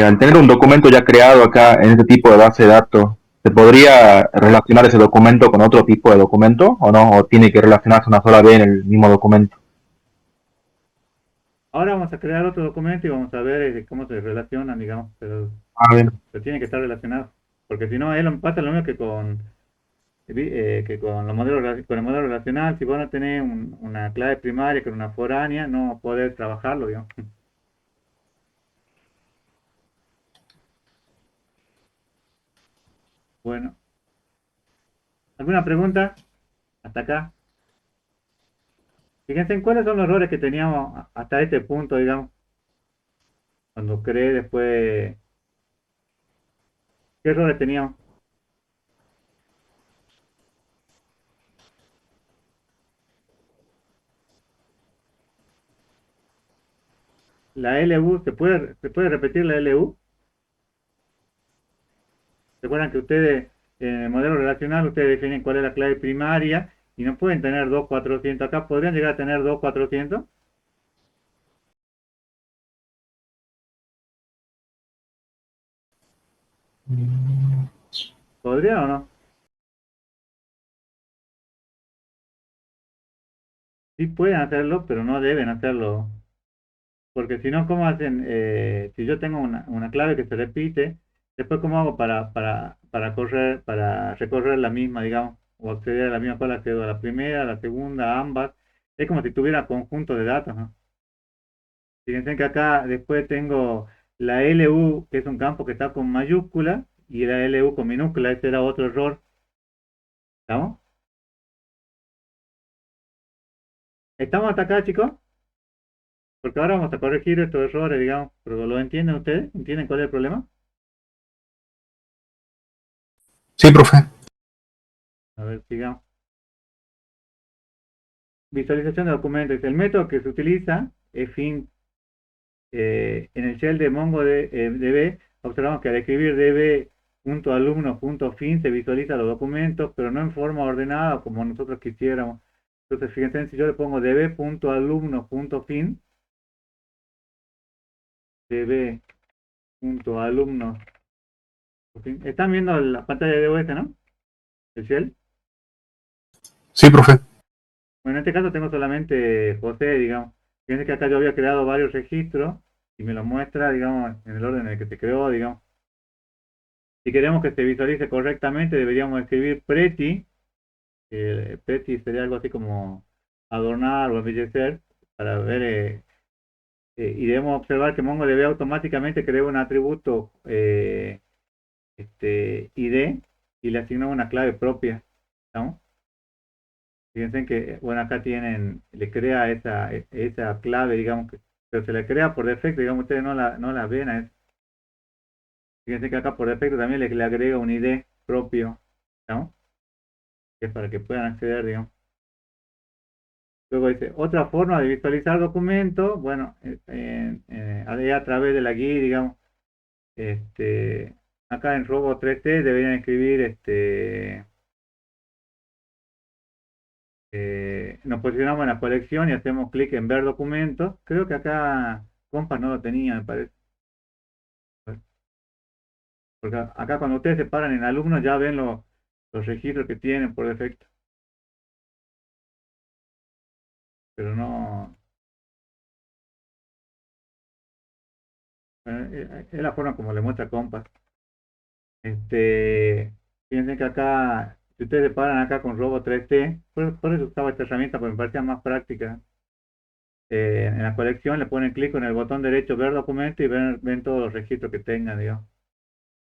C: Al tener un documento ya creado acá en este tipo de base de datos, ¿se podría relacionar ese documento con otro tipo de documento o no? ¿O tiene que relacionarse una sola vez en el mismo documento?
A: Ahora vamos a crear otro documento y vamos a ver cómo se relacionan, digamos,
C: Ah, bien.
A: pero tiene que estar relacionado, porque si no, pasa lo mismo que con con el modelo relacional, si vos no tenés una clave primaria con una foránea, no podés trabajarlo, digamos. Bueno, ¿alguna pregunta? Hasta acá. Fíjense en cuáles son los errores que teníamos hasta este punto, digamos, cuando creé después, ¿qué errores teníamos? La LU, ¿se puede repetir la LU? Recuerdan que ustedes, en el modelo relacional, ustedes definen cuál es la clave primaria y no pueden tener 2400. Acá podrían llegar a tener 2400. ¿Podrían o no? Sí pueden hacerlo, pero no deben hacerlo. Porque si no, ¿cómo hacen? Si yo tengo una clave que se repite, después ¿cómo hago para recorrer la misma, digamos, o acceder a la misma cual accedo a la primera, a la segunda, a ambas? Es como si tuviera conjunto de datos, ¿no? Fíjense que acá después tengo la LU, que es un campo que está con mayúscula, y la LU con minúscula, ese era otro error. ¿Estamos? ¿Estamos hasta acá, chicos? Porque ahora vamos a corregir estos errores, digamos, pero ¿lo entienden ustedes? ¿Entienden cuál es el problema?
B: Sí, profe.
A: A ver, sigamos. Visualización de documentos. El método que se utiliza es fin. En el shell de MongoDB observamos que al escribir db.alumno.fin se visualiza los documentos, pero no en forma ordenada como nosotros quisiéramos. Entonces, fíjense, si yo le pongo db.alumno.fin, db.alumno.fin, están viendo la pantalla de DOS, ¿no? El shell.
B: Sí, profe.
A: Bueno, en este caso tengo solamente José, digamos. Fíjense que acá yo había creado varios registros y me lo muestra, digamos, en el orden en el que se creó, digamos. Si queremos que se visualice correctamente, deberíamos escribir pretty. Pretty sería algo así como adornar o embellecer para ver. Y debemos observar que MongoDB automáticamente crea un atributo ID y le asigna una clave propia. ¿Estamos? Fíjense que, bueno, acá le crea esa clave, digamos, pero se le crea por defecto, digamos, ustedes no la ven a eso. Fíjense que acá por defecto también le agrega un ID propio, ¿no? Que es para que puedan acceder, digamos. Luego dice, otra forma de visualizar documentos, bueno, a través de la guía, digamos, este, acá en Robo 3T deberían escribir, nos posicionamos en la colección y hacemos clic en ver documentos. Creo que acá compas no lo tenía, me parece. Porque acá cuando ustedes se paran en alumnos ya ven los registros que tienen por defecto. Pero no, es la forma como le muestra compas. Fíjense que acá, si ustedes se paran acá con Robo 3T, por eso usaba esta herramienta porque me parecía más práctica. En la colección le ponen clic en el botón derecho, ver documento y ven todos los registros que tengan, digamos.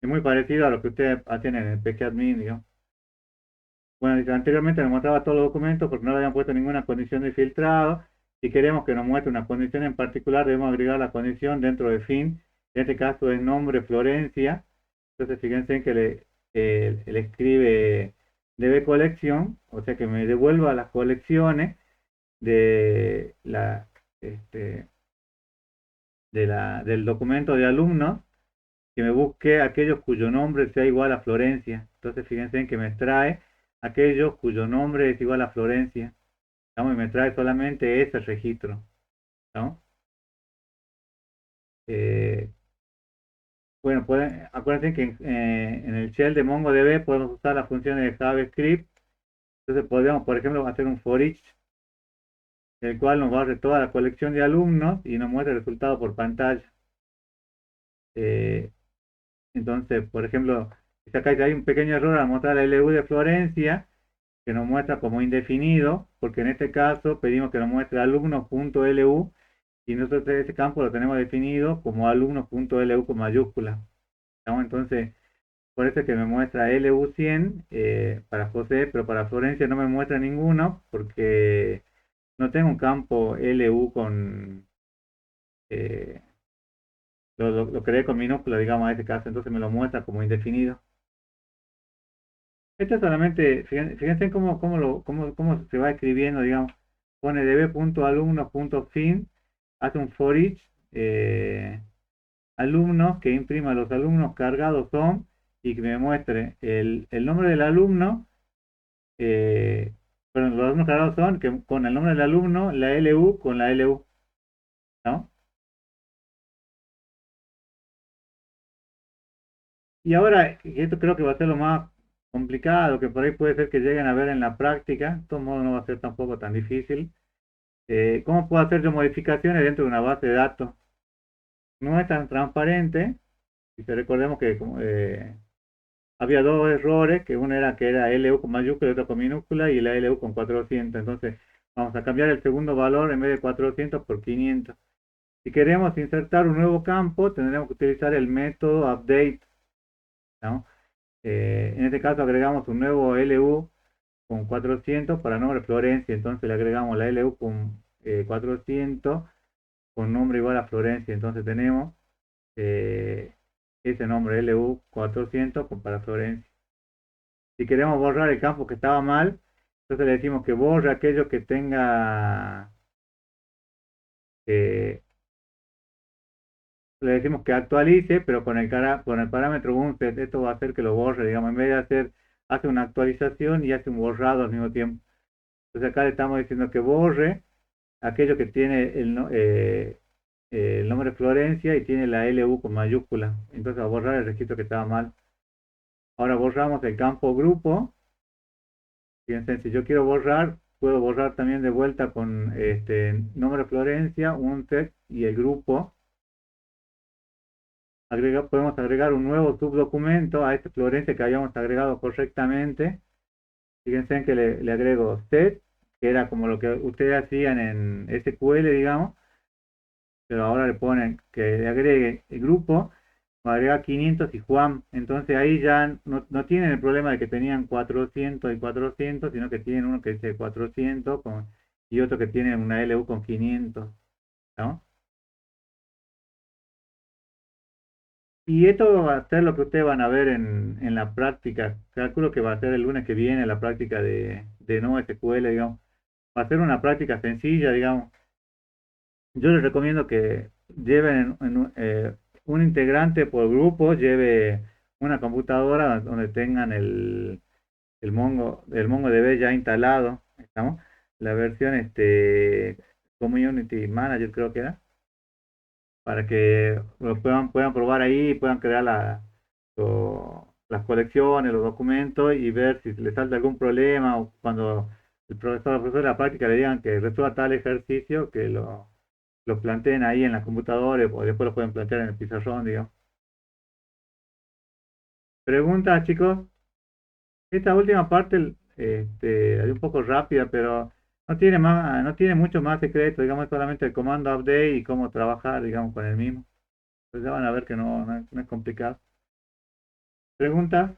A: Es muy parecido a lo que ustedes hacen en el PKadmin, digamos. Bueno, dice, anteriormente nos mostraba todos los documentos porque no le habían puesto ninguna condición de filtrado. Si queremos que nos muestre una condición en particular, debemos agregar la condición dentro de fin. En este caso es nombre Florencia. Entonces fíjense en que le escribe db colección, o sea que me devuelva las colecciones de este, del documento de alumnos, que me busque aquellos cuyo nombre sea igual a Florencia. Entonces fíjense en que me trae aquellos cuyo nombre es igual a Florencia, ¿no? Y me trae solamente ese registro, ¿no? Eh, bueno, acuérdense que en el shell de MongoDB podemos usar las funciones de JavaScript. Entonces podríamos, por ejemplo, hacer un for each, el cual nos barre toda la colección de alumnos y nos muestra el resultado por pantalla. Eh, entonces, por ejemplo, si acá hay un pequeño error al mostrar la LU de Florencia, que nos muestra como indefinido, porque en este caso pedimos que nos muestre alumnos.lu y nosotros ese campo lo tenemos definido como alumnos.lu con mayúscula, ¿no? Entonces, por eso es que me muestra LU100 para José, pero para Florencia no me muestra ninguno, porque no tengo un campo LU con... eh, lo creé con minúscula, digamos, en este caso, entonces me lo muestra como indefinido. Esto solamente, fíjense cómo se va escribiendo, digamos, pone db.alumnos.fin, hace un for each, alumnos, que imprima los alumnos cargados son, y que me muestre el nombre del alumno, eh, perdón, los alumnos cargados son, que con el nombre del alumno, la LU con la LU, ¿no? Y ahora, y esto creo que va a ser lo más complicado, que por ahí puede ser que lleguen a ver en la práctica, de todos modos no va a ser tampoco tan difícil. ¿Cómo puedo hacer yo modificaciones dentro de una base de datos? No es tan transparente, y recordemos que había dos errores, que uno era que era LU con mayúscula y otro con minúscula, y la LU con 400. Entonces vamos a cambiar el segundo valor en vez de 400 por 500. Si queremos insertar un nuevo campo, tendremos que utilizar el método update, ¿no? En este caso agregamos un nuevo LU con 400 para nombre Florencia, entonces le agregamos la LU con 400 con nombre igual a Florencia, entonces tenemos eh, ese nombre LU400 para Florencia. Si queremos borrar el campo que estaba mal, entonces le decimos que borre aquello que tenga, eh, le decimos que actualice, pero con el parámetro unset. Esto va a hacer que lo borre, digamos, en vez de hace una actualización y hace un borrado al mismo tiempo. Entonces acá le estamos diciendo que borre aquello que tiene el nombre Florencia y tiene la LU con mayúscula. Entonces va a borrar el registro que estaba mal. Ahora borramos el campo grupo. Fíjense, si yo quiero borrar, puedo borrar también de vuelta con nombre Florencia, un text y el grupo. Podemos agregar un nuevo subdocumento a este Florencia que habíamos agregado correctamente. Fíjense en que le agrego set, que era como lo que ustedes hacían en SQL, digamos, pero ahora le ponen que le agregue el grupo, va a agregar 500 y Juan. Entonces ahí ya no tienen el problema de que tenían 400 y 400, sino que tienen uno que dice 400 y otro que tiene una LU con 500, ¿no? Y esto va a ser lo que ustedes van a ver en la práctica. Calculo que va a ser el lunes que viene la práctica de NoSQL, digamos. Va a ser una práctica sencilla, digamos. Yo les recomiendo que lleven un integrante por grupo, lleve una computadora donde tengan el MongoDB ya instalado, ¿estamos? La versión Community Manager creo que era. para que lo puedan probar ahí y puedan crear las colecciones, los documentos y ver si les salta algún problema o cuando el profesor o la profesora de la práctica le digan que resuelva tal ejercicio, que lo planteen ahí en la computadora o después lo pueden plantear en el pizarrón, digamos. Preguntas, chicos. Esta última parte es un poco rápida, pero no tiene mucho más secreto, digamos, es solamente el comando update y cómo trabajar, digamos, con el mismo. Pues ya van a ver que no es complicado. ¿Preguntas?